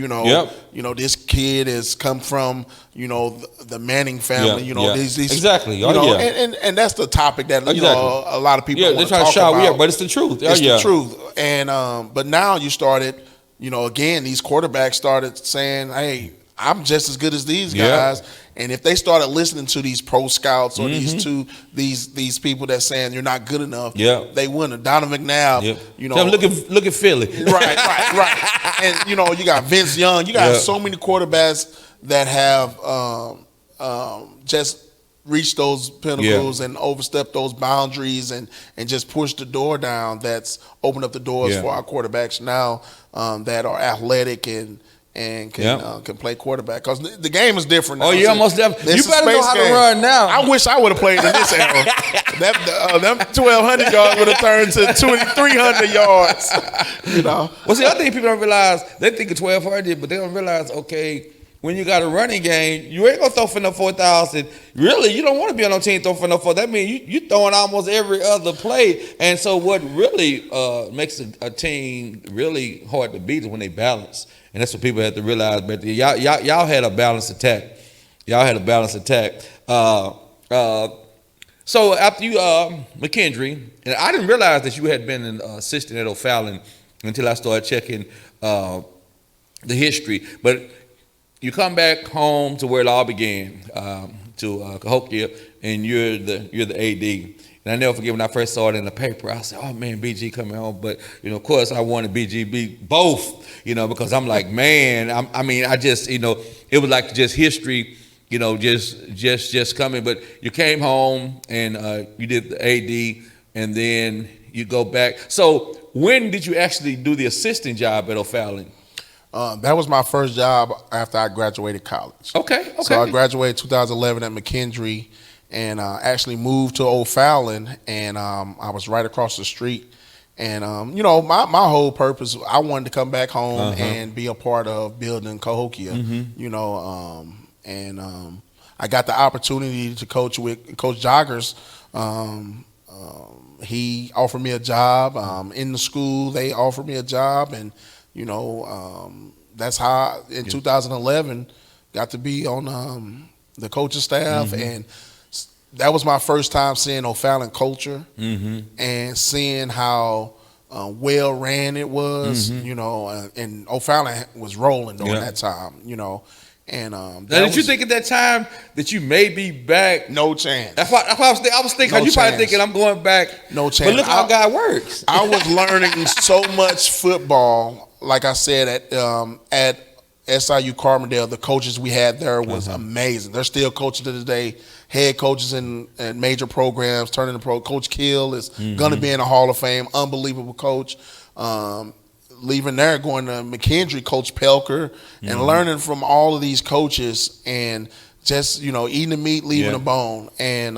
this kid has come from, the Manning family. These exactly. And that's the topic that a lot of people want to talk about. But it's the truth. It's the truth. And but now you started, again, these quarterbacks started saying, "Hey, I'm just as good as these guys." And if they started listening to these pro scouts or these people that saying you're not good enough, they wouldn't. Donovan McNabb, look at Philly. right. And you got Vince Young. You got so many quarterbacks that have just reached those pinnacles and overstepped those boundaries and just pushed the door down. That's opened up the doors for our quarterbacks now that are athletic and can play quarterback, because the game is different now. Almost definitely. You better know how to run now. I wish I would have played in this era. Them 1,200 yards would have turned to 2,300 yards. Well, see, I think people don't realize, they think of 1,200, but they don't realize, when you got a running game, you ain't gonna throw for no 4,000. Really, you don't want to be on no team throw for no 4. That means you throwing almost every other play. And so what really makes a team really hard to beat is when they balance. And that's what people have to realize. But y'all had a balanced attack. So after you McKendree, and I didn't realize that you had been an assistant at O'Fallon until I started checking the history. But you come back home to where it all began, to Cahokia, and you're the AD. And I never forget when I first saw it in the paper. I said, "Oh man, BG coming home." But of course, I wanted BG both, because I'm like, man, I just, it was like just history, just coming. But you came home and you did the AD, and then you go back. So when did you actually do the assistant job at O'Fallon? That was my first job after I graduated college. Okay. So I graduated 2011 at McKendree, and actually moved to O'Fallon, and I was right across the street. And my whole purpose, I wanted to come back home and be a part of building Cahokia. I got the opportunity to coach with Coach Joggers. He offered me a job in the school. They offered me a job, and that's how in 2011 got to be on the coaching staff, and that was my first time seeing O'Fallon culture and seeing how well ran it was, and O'Fallon was rolling during that time, And now, did you think at that time that you may be back? No chance. That's what I was thinking. No You probably chance. thinking I'm going back. No chance. But look how God works. I was learning so much football. Like I said, at SIU Carbondale, the coaches we had there was amazing. They're still coaching to this day. Head coaches in major programs, turning the pro. Coach Kill is going to be in the Hall of Fame. Unbelievable coach. Leaving there, going to McKendree, Coach Pelker, and learning from all of these coaches and just, eating the meat, leaving the bone. And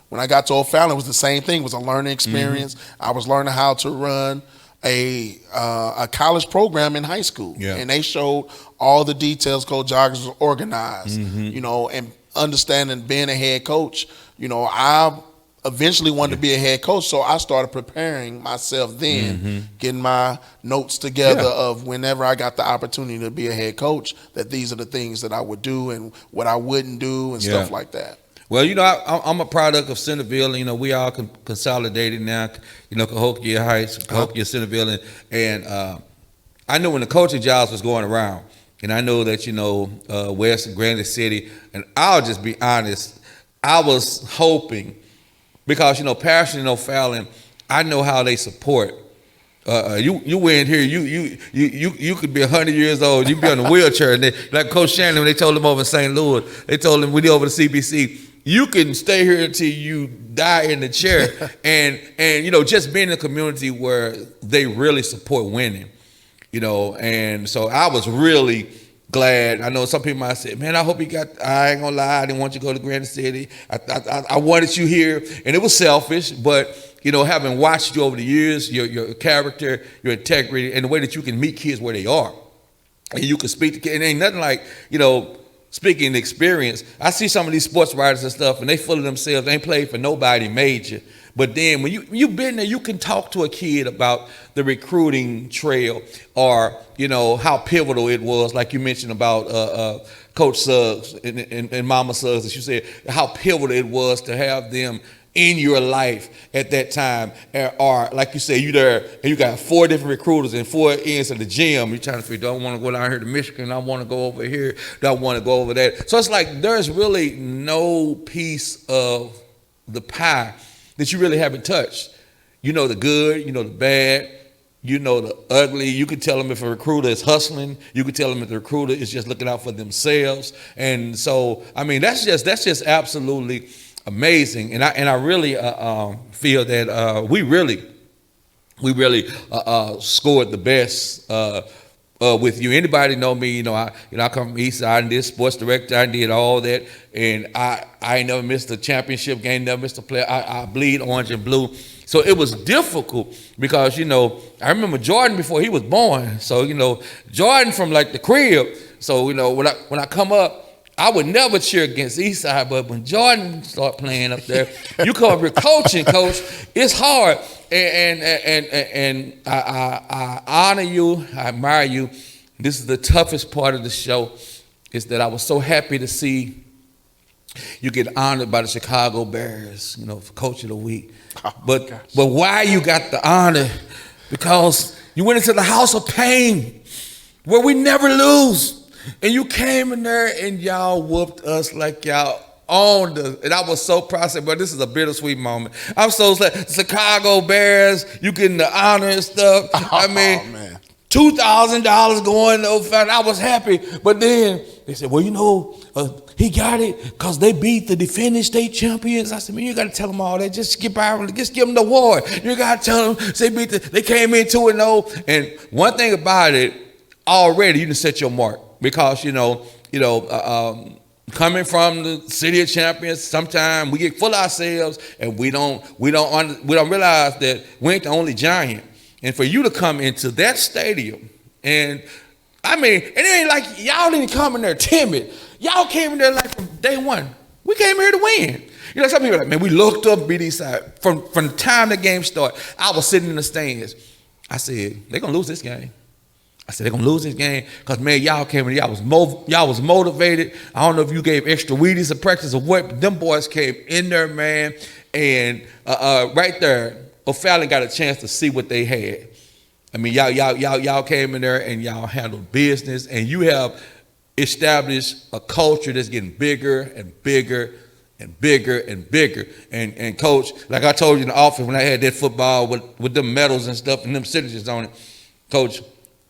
when I got to O'Fallon, it was the same thing. It was a learning experience. I was learning how to run a college program in high school. And they showed all the details. Coach Joggers was organized, and understanding being a head coach. I eventually wanted to be a head coach, so I started preparing myself then, getting my notes together of whenever I got the opportunity to be a head coach, that these are the things that I would do and what I wouldn't do and stuff like that. Well, I'm a product of Centerville. We all consolidated now. Cahokia Heights, Cahokia, Centerville, and I know when the coaching jobs was going around, and I know that West and Granite City, and I'll just be honest, I was hoping. Because Parrish and O'Fallon, I know how they support. You went here, you could be 100 years old, you be on a wheelchair, and like Coach Shannon, when they told him over in St. Louis, they told him when he over to CBC, you can stay here until you die in the chair, and just being in a community where they really support winning, and so I was really glad. I know some people might say, man, I hope you got, I ain't gonna lie, I didn't want you to go to Granite City. I wanted you here, and it was selfish, but, having watched you over the years, your character, your integrity, and the way that you can meet kids where they are, and you can speak to kids, and ain't nothing like, speaking experience. I see some of these sports writers and stuff, and they full of themselves, they ain't played for nobody major. But then when you've been there, you can talk to a kid about the recruiting trail or, how pivotal it was, like you mentioned about Coach Suggs and Mama Suggs, as you said, how pivotal it was to have them in your life at that time. Or like you say, you there and you got 4 different recruiters and 4 ends of the gym. You're trying to figure, do I want to go down here to Michigan? I want to go over here. Do I want to go over that? So it's like there's really no piece of the pie that you really haven't touched. The good, the bad, the ugly. You can tell them if a recruiter is hustling. You can tell them if the recruiter is just looking out for themselves. And so, that's just absolutely amazing. And I really feel that we really scored the best with you. Anybody know me? I come from East Side and did sports director. I did all that, and I ain't never missed a championship game. Never missed a play. I bleed orange and blue. So it was difficult because I remember Jordan before he was born. So Jordan from like the crib. So when I come up, I would never cheer against East Side, but when Jordan start playing up there, you come up here coaching, coach. It's hard. And I honor you, I admire you. This is the toughest part of the show, is that I was so happy to see you get honored by the Chicago Bears, for Coach of the Week. But why you got the honor? Because you went into the house of pain, where we never lose. And you came in there and y'all whooped us like y'all owned us. And I was so proud. I said, but this is a bittersweet moment. I'm so sad. Chicago Bears, you getting the honor and stuff. Man. $2,000 going to O'Fallon. I was happy. But then they said, well, he got it because they beat the defending state champions. I said, man, you got to tell them all that. Just give them the award. You got to tell them they came in 2-0. And one thing about it, already you can set your mark. Because coming from the city of champions, sometimes we get full of ourselves and we don't realize that we ain't the only giant. And for you to come into that stadium, and it ain't like y'all didn't come in there timid. Y'all came in there like from day one. We came here to win. Some people are like, man, we looked up BD side from the time the game started. I was sitting in the stands. I said, they're gonna lose this game. I said, they're going to lose this game because, man, y'all came in, y'all was motivated. I don't know if you gave extra Wheaties or practice or what, but them boys came in there, man. And right there, O'Fallon got a chance to see what they had. I mean, y'all came in there and y'all handled business, and you have established a culture that's getting bigger and bigger and bigger and bigger. And Coach, like I told you in the office when I had that football with them medals and stuff and them signatures on it, Coach,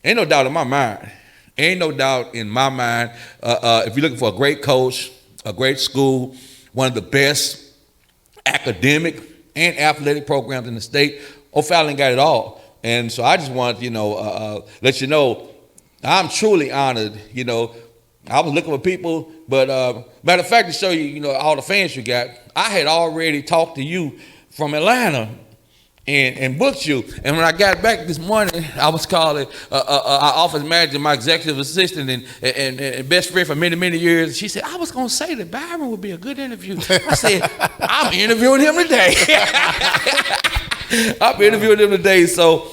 ain't no doubt in my mind. Ain't no doubt in my mind. If you're looking for a great coach, a great school, one of the best academic and athletic programs in the state, O'Fallon got it all. And so I just want to, let you know, I'm truly honored. I was looking for people, but matter of fact, to show you, all the fans you got, I had already talked to you from Atlanta and booked you. And when I got back this morning, I was calling our office manager, my executive assistant, and best friend for many, many years. She said, I was going to say that Byron would be a good interview. I said, I'm interviewing him today. I'm interviewing him today. So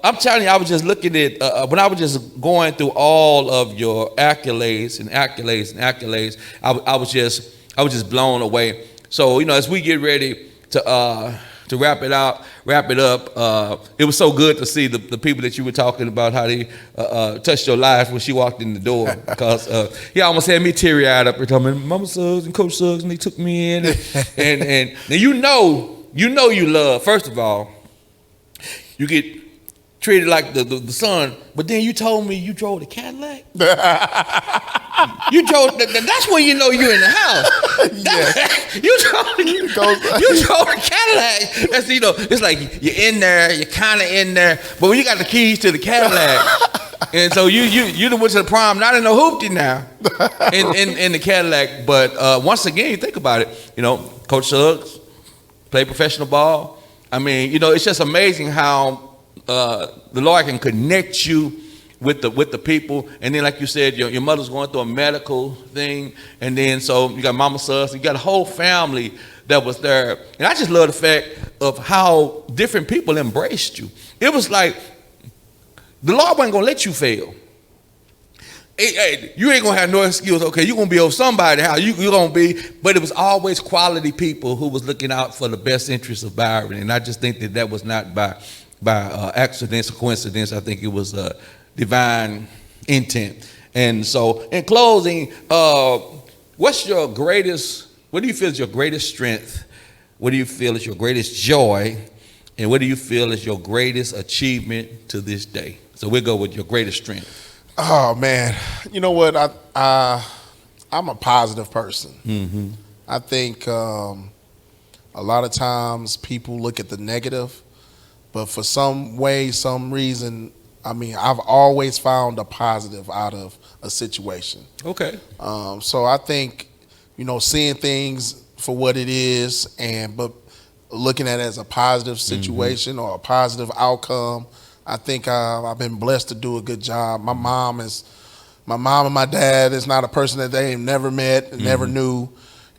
I'm telling you, I was just looking at, when I was just going through all of your accolades and accolades and accolades, I was just blown away. So, as we get ready to wrap it up, it was so good to see the people that you were talking about, how they touched your life when she walked in the door. Because he almost had me teary-eyed up here talking, Mama Suggs and Coach Suggs, and they took me in. And you love, first of all, you get treated like the son, but then you told me you drove the Cadillac. You drove. That's when you know you're in the house. You drove the Cadillac. That's it's like you're in there, you're kind of in there, but when you got the keys to the Cadillac, and so you done went to the prom, not in no hoopty now, in the Cadillac. But once again, you think about it. Coach Suggs played professional ball. I mean, it's just amazing how the Lord can connect you with the people. And then, like you said, your mother's going through a medical thing. And then, so you got Mama Sus, you got a whole family that was there. And I just love the fact of how different people embraced you. It was like the Lord wasn't going to let you fail. Hey, you ain't going to have no excuse. Okay, you're going to be over somebody's house. You're going to be. But it was always quality people who was looking out for the best interests of Byron. And I just think that was not by accident or coincidence. I think it was divine intent. And so, in closing, what do you feel is your greatest strength? What do you feel is your greatest joy? And what do you feel is your greatest achievement to this day? So we'll go with your greatest strength. Oh man, you know what? I'm a positive person. Mm-hmm. I think a lot of times people look at the negative, but for some reason, I've always found a positive out of a situation. Okay. So I think, seeing things for what it is, but looking at it as a positive situation or a positive outcome, I think I've been blessed to do a good job. My mom and my dad is not a person that they never met and never knew,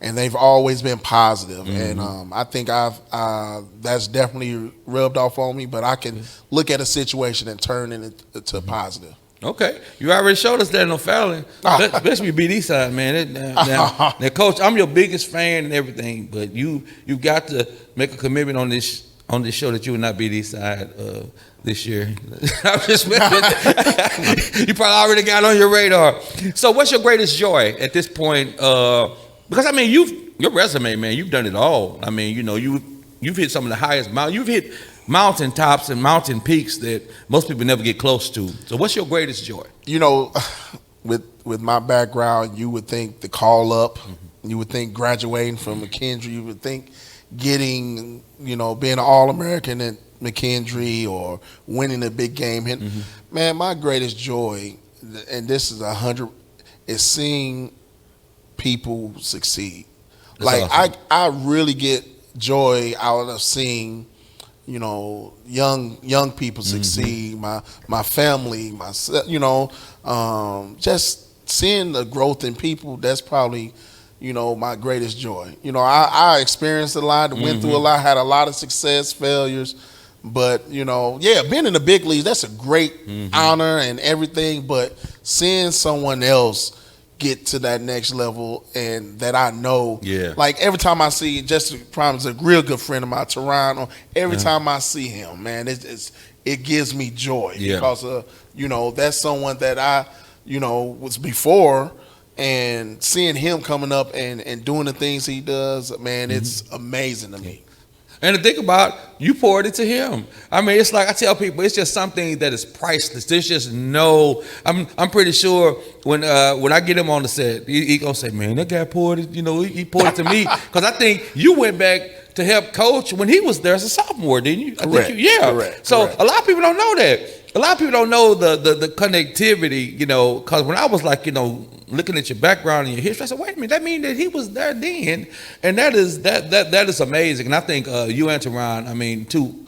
and they've always been positive. And I think that's definitely rubbed off on me. But I can look at a situation and turn it to positive. Okay, you already showed us that in O'Fallon. Especially BD side, man. Now, Coach, I'm your biggest fan and everything, but you got to make a commitment on this show that you will not be BD side this year. I'm just you probably already got on your radar. So, what's your greatest joy at this point? Because your resume, man, you've done it all. You've hit some of the highest mountains. You've hit mountaintops and mountain peaks that most people never get close to. So, what's your greatest joy? With my background, you would think the call up. You would think graduating from McKendree. You would think getting, being an All-American at McKendree or winning a big game. Man, my greatest joy, and this is 100, is seeing people succeed. That's awesome. I really get joy out of seeing, young people succeed. My family, myself, just seeing the growth in people. That's probably, my greatest joy. I experienced a lot, went through a lot, had a lot of success, failures. But being in the big leagues, that's a great honor and everything. But seeing someone else get to that next level, and that I know, like every time I see Jesse Prime is a real good friend of mine, Toronto. Every time I see him, man, it gives me joy because that's someone that I was before, and seeing him coming up and doing the things he does, man, it's amazing to me. And to think about, you poured it to him. I mean, it's like I tell people, it's just something that is priceless. There's just no. I'm pretty sure when I get him on the set, he gonna say, "Man, that guy poured it." He poured it to me because I think you went back to help coach when he was there as a sophomore, didn't you? Correct. Correct. So a lot of people don't know that. A lot of people don't know the connectivity, because when I was like, looking at your background and your history, I said, wait a minute, that means that he was there then, and that is amazing. And I think you and Teron, I mean, two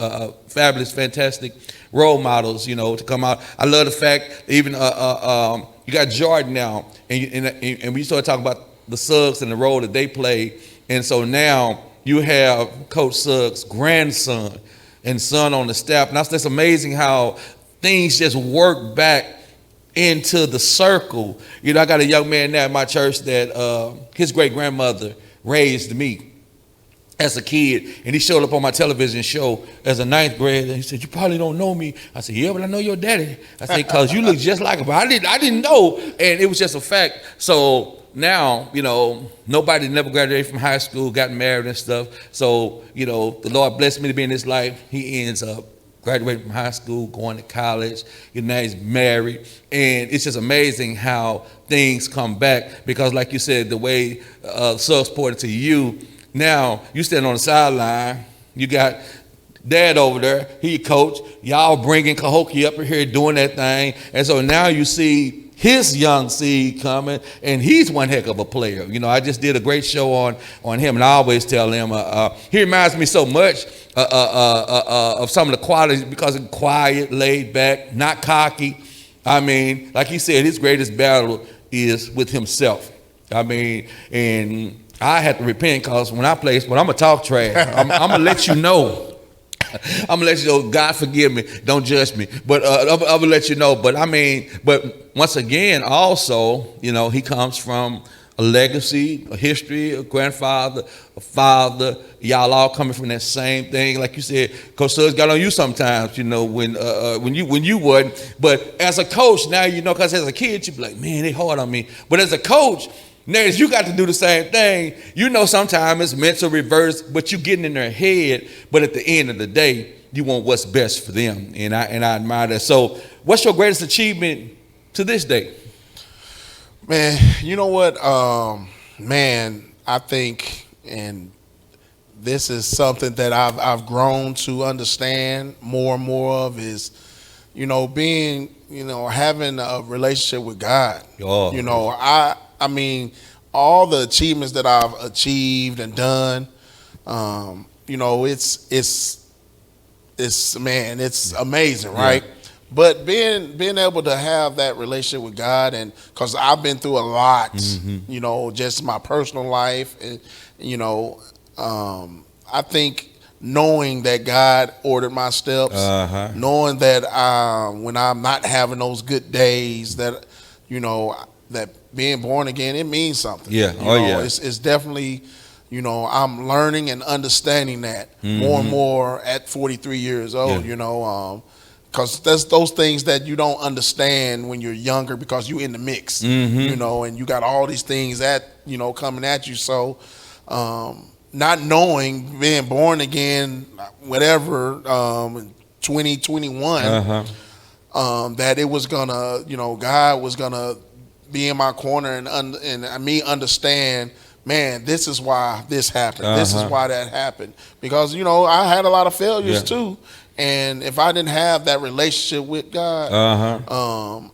fabulous, fantastic role models, to come out. I love the fact even you got Jordan now, and we started talking about the Suggs and the role that they play, and so now you have Coach Suggs' grandson and son on the staff. And that's amazing how things just work back into the circle. I got a young man now at my church that his great grandmother raised me as a kid, and he showed up on my television show as a ninth grader. He said, "You probably don't know me." I said, "Yeah, but I know your daddy." I said, "Cause you look just like him." But I didn't know, and it was just a fact. So now, nobody never graduated from high school, got married and stuff. So, the Lord blessed me to be in this life. He ends up graduating from high school, going to college. Now he's married. And it's just amazing how things come back because, like you said, the way Suggs poured it to you, now you stand on the sideline. You got Dad over there. He coach. Y'all bringing Cahokia up here doing that thing. And so now you see his young seed coming, and he's one heck of a player. I just did a great show on him, and I always tell him he reminds me so much of some of the qualities because he's quiet, laid back, not cocky. I mean, like he said, his greatest battle is with himself. I mean, and I had to repent because when I play, I'm gonna talk trash. I'm gonna let you know. I'm gonna let you know. God forgive me. Don't judge me. But I'm gonna let you know. But I mean, but once again, also, he comes from a legacy, a history, a grandfather, a father. Y'all all coming from that same thing. Like you said, Coach Suggs got on you sometimes. When you wasn't. But as a coach now, because as a kid you be like, man, they hard on me. But as a coach, now, you got to do the same thing. Sometimes it's mental reverse, but you getting in their head. But at the end of the day, you want what's best for them, and I admire that. So, what's your greatest achievement to this day? Man, you know what? I think, and this is something that I've grown to understand more and more of is, being, having a relationship with God. Oh. I mean, all the achievements that I've achieved and done, it's amazing, right? Yeah. But being able to have that relationship with God, and because I've been through a lot, just my personal life, and I think knowing that God ordered my steps, knowing that when I'm not having those good days, that that being born again, it means something. Yeah. It's definitely, I'm learning and understanding that more and more at 43 years old, because that's those things that you don't understand when you're younger because you in the mix, and you got all these things coming at you. So, not knowing, being born again, whatever, 2021, that it was gonna, God was gonna be in my corner and me understand, man, this is why this happened. This is why that happened. Because, I had a lot of failures too. And if I didn't have that relationship with God,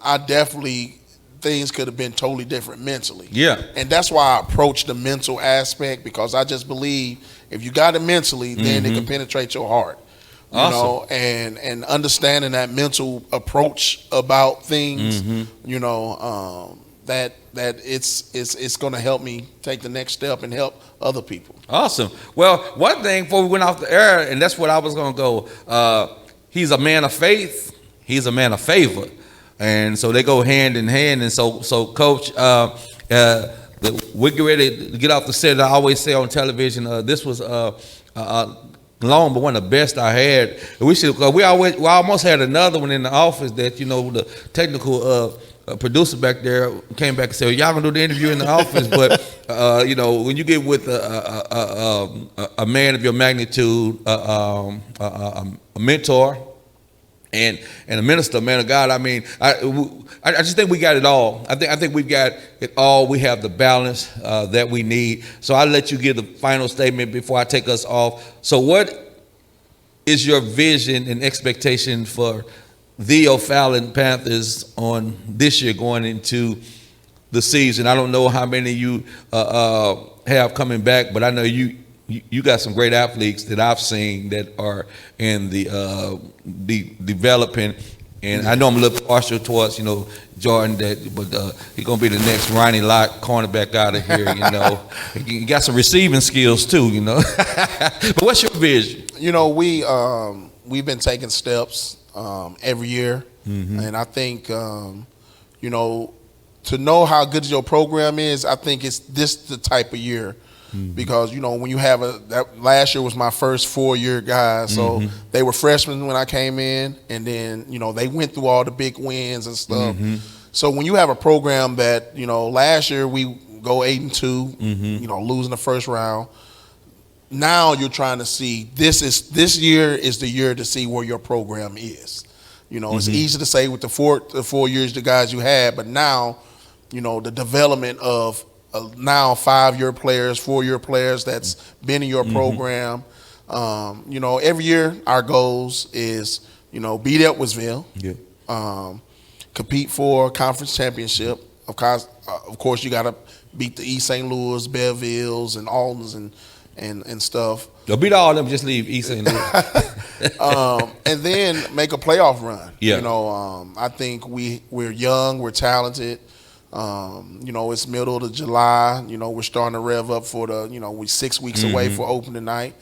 I definitely, things could have been totally different mentally. Yeah. And that's why I approach the mental aspect, because I just believe if you got it mentally, then it can penetrate your heart. Awesome. And understanding that mental approach about things, that it's going to help me take the next step and help other people. Awesome. Well, one thing before we went off the air, and that's what I was going to go. He's a man of faith. He's a man of favor, and so they go hand in hand. And so Coach, we get ready to get off the set. I always say on television, this was long, but one of the best I had. We almost had another one in the office that the technical producer back there came back and said, well, y'all gonna do the interview in the office, but when you get with a man of your magnitude, a mentor, and a minister, man of God. I mean, I just think we got it all. I think we've got it all. We have the balance that we need. So I'll let you give the final statement before I take us off. So what is your vision and expectation for the O'Fallon Panthers on this year going into the season? I don't know how many you have coming back, but I know you got some great athletes that I've seen that are in the developing, and I know I'm a little partial towards Jordan, but he's gonna be the next Ronnie Lott cornerback out of here. He got some receiving skills too. But what's your vision? We've been taking steps every year, and I think to know how good your program is, I think it's this the type of year. Because when you have that last year was my first 4-year guy, so they were freshmen when I came in, and then they went through all the big wins and stuff. So when you have a program that last year we go 8-2, losing the first round. Now you're trying to see this year is the year to see where your program is. It's easy to say with the 4 years the guys you had, but now the development of now 5-year players, 4-year players that's been in your program. Every year our goals is, beat Edwardsville, compete for conference championship. Of course, you got to beat the East St. Louis, Bearvilles, and Aldens and stuff. You'll beat all of them, just leave East St. Louis. And then make a playoff run. Yeah. I think we're young, we're talented. It's middle of July. We're starting to rev up for we're 6 weeks away for opening night.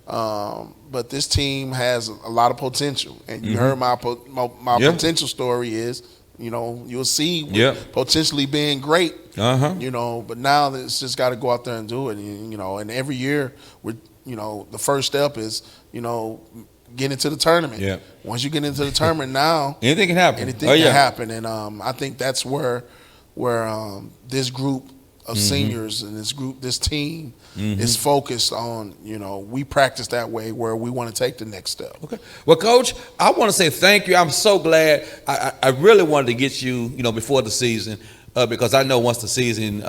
But this team has a lot of potential, and you heard my potential story is, you'll see potentially being great. But now it's just got to go out there and do it. And every year the first step is get into the tournament. Yeah. Once you get into the tournament, now anything can happen. Anything can happen, and I think that's where this group of seniors and this team is focused on. We practice that way where we want to take the next step. Okay. Well, Coach, I want to say thank you. I'm so glad. I really wanted to get you, before the season. Because I know once the season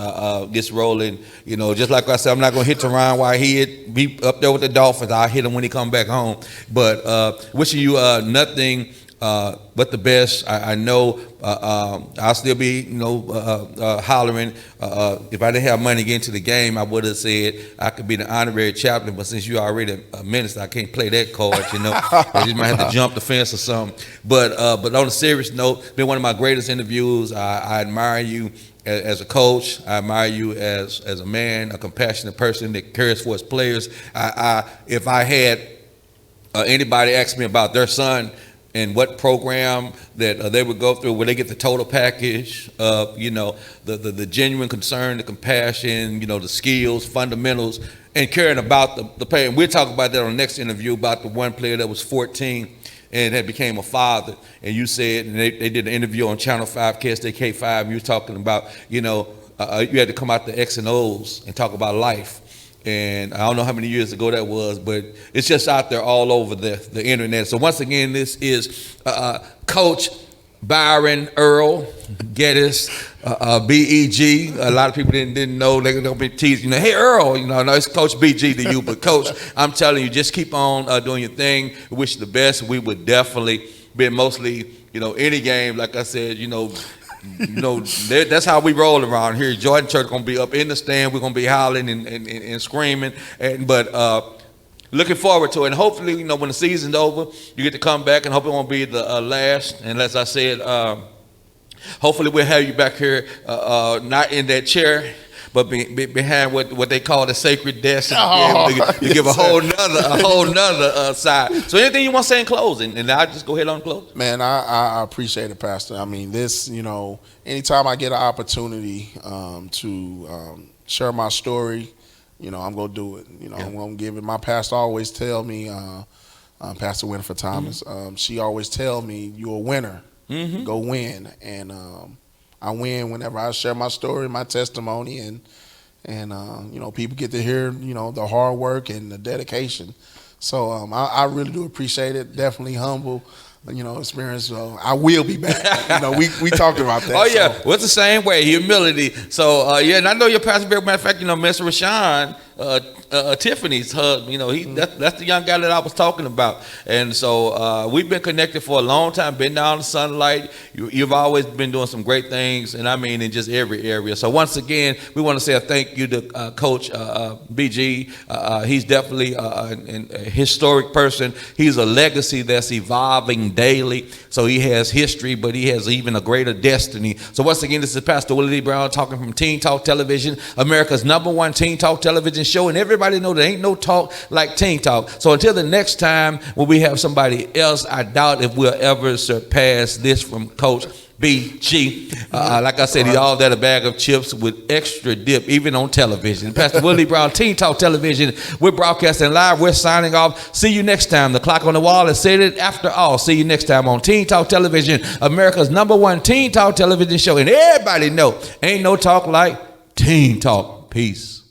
gets rolling, just like I said, I'm not going to hit Teron while he up there with the Dolphins. I'll hit him when he come back home. But wishing you nothing but the best. I know I'll still be, hollering. If I didn't have money to get into the game, I would have said I could be the honorary chaplain. But since you're already a minister, I can't play that card, I just might have to jump the fence or something. But on a serious note, it's been one of my greatest interviews. I admire you as a coach. I admire you as a man, a compassionate person that cares for his players. If I had anybody ask me about their son and what program that they would go through, where they get the total package of, the genuine concern, the compassion, the skills, fundamentals, and caring about the player. And we'll talk about that on the next interview about the one player that was 14 and had became a father. And you said, and they did an interview on Channel 5, KSDK5, and you were talking about, you had to come out the X and O's and talk about life. And I don't know how many years ago that was, but it's just out there all over the internet. So once again, this is Coach Byron Earl Geddes, BEG. A lot of people didn't know. They're going to be teasing, hey, Earl, no, it's Coach BG to you. But, Coach, I'm telling you, just keep on doing your thing. We wish you the best. We would definitely be mostly, any game, like I said, that's how we roll around here. Jordan Church gonna be up in the stand. We're gonna be howling and screaming. But looking forward to it. And hopefully, when the season's over, you get to come back, and hope it won't be the last. And as I said, Hopefully we'll have you back here, not in that chair, but behind what they call the sacred desk. You give a whole nother side. So anything you want to say in closing, and I'll just go ahead on and close. Man, I appreciate it, Pastor. I mean, this, anytime I get an opportunity to share my story, I'm going to do it. I'm going to give it. My pastor always tell me, Pastor Winifred Thomas, she always tell me, you're a winner. Mm-hmm. Go win. And I win whenever I share my story, my testimony, and people get to hear, the hard work and the dedication. So I really do appreciate it. Definitely humble, experience. I will be back. We talked about that. Oh yeah, well, it's the same way, humility. So and I know your pastor. Matter of fact, Mr. Rashawn, Tiffany's husband. That's the young guy that I was talking about. And so we've been connected for a long time. Been down in Sunlight. You've always been doing some great things, and I mean in just every area. So once again, we want to say a thank you to Coach BG. He's definitely a historic person. He's a legacy that's evolving daily. So he has history, but he has even a greater destiny. So once again, this is Pastor Willie Brown talking from Teen Talk Television, America's #1 Teen Talk television show, and everybody know there ain't no talk like Teen Talk. So until the next time when we have somebody else, I doubt if we'll ever surpass this from Coach BG. Like I said, he all that a bag of chips with extra dip, even on television. Pastor Willie Brown, Teen Talk Television. We're broadcasting live. We're signing off. See you next time. The clock on the wall has said it after all. See you next time on Teen Talk Television, America's #1 Teen Talk television show. And everybody know, ain't no talk like Teen Talk. Peace.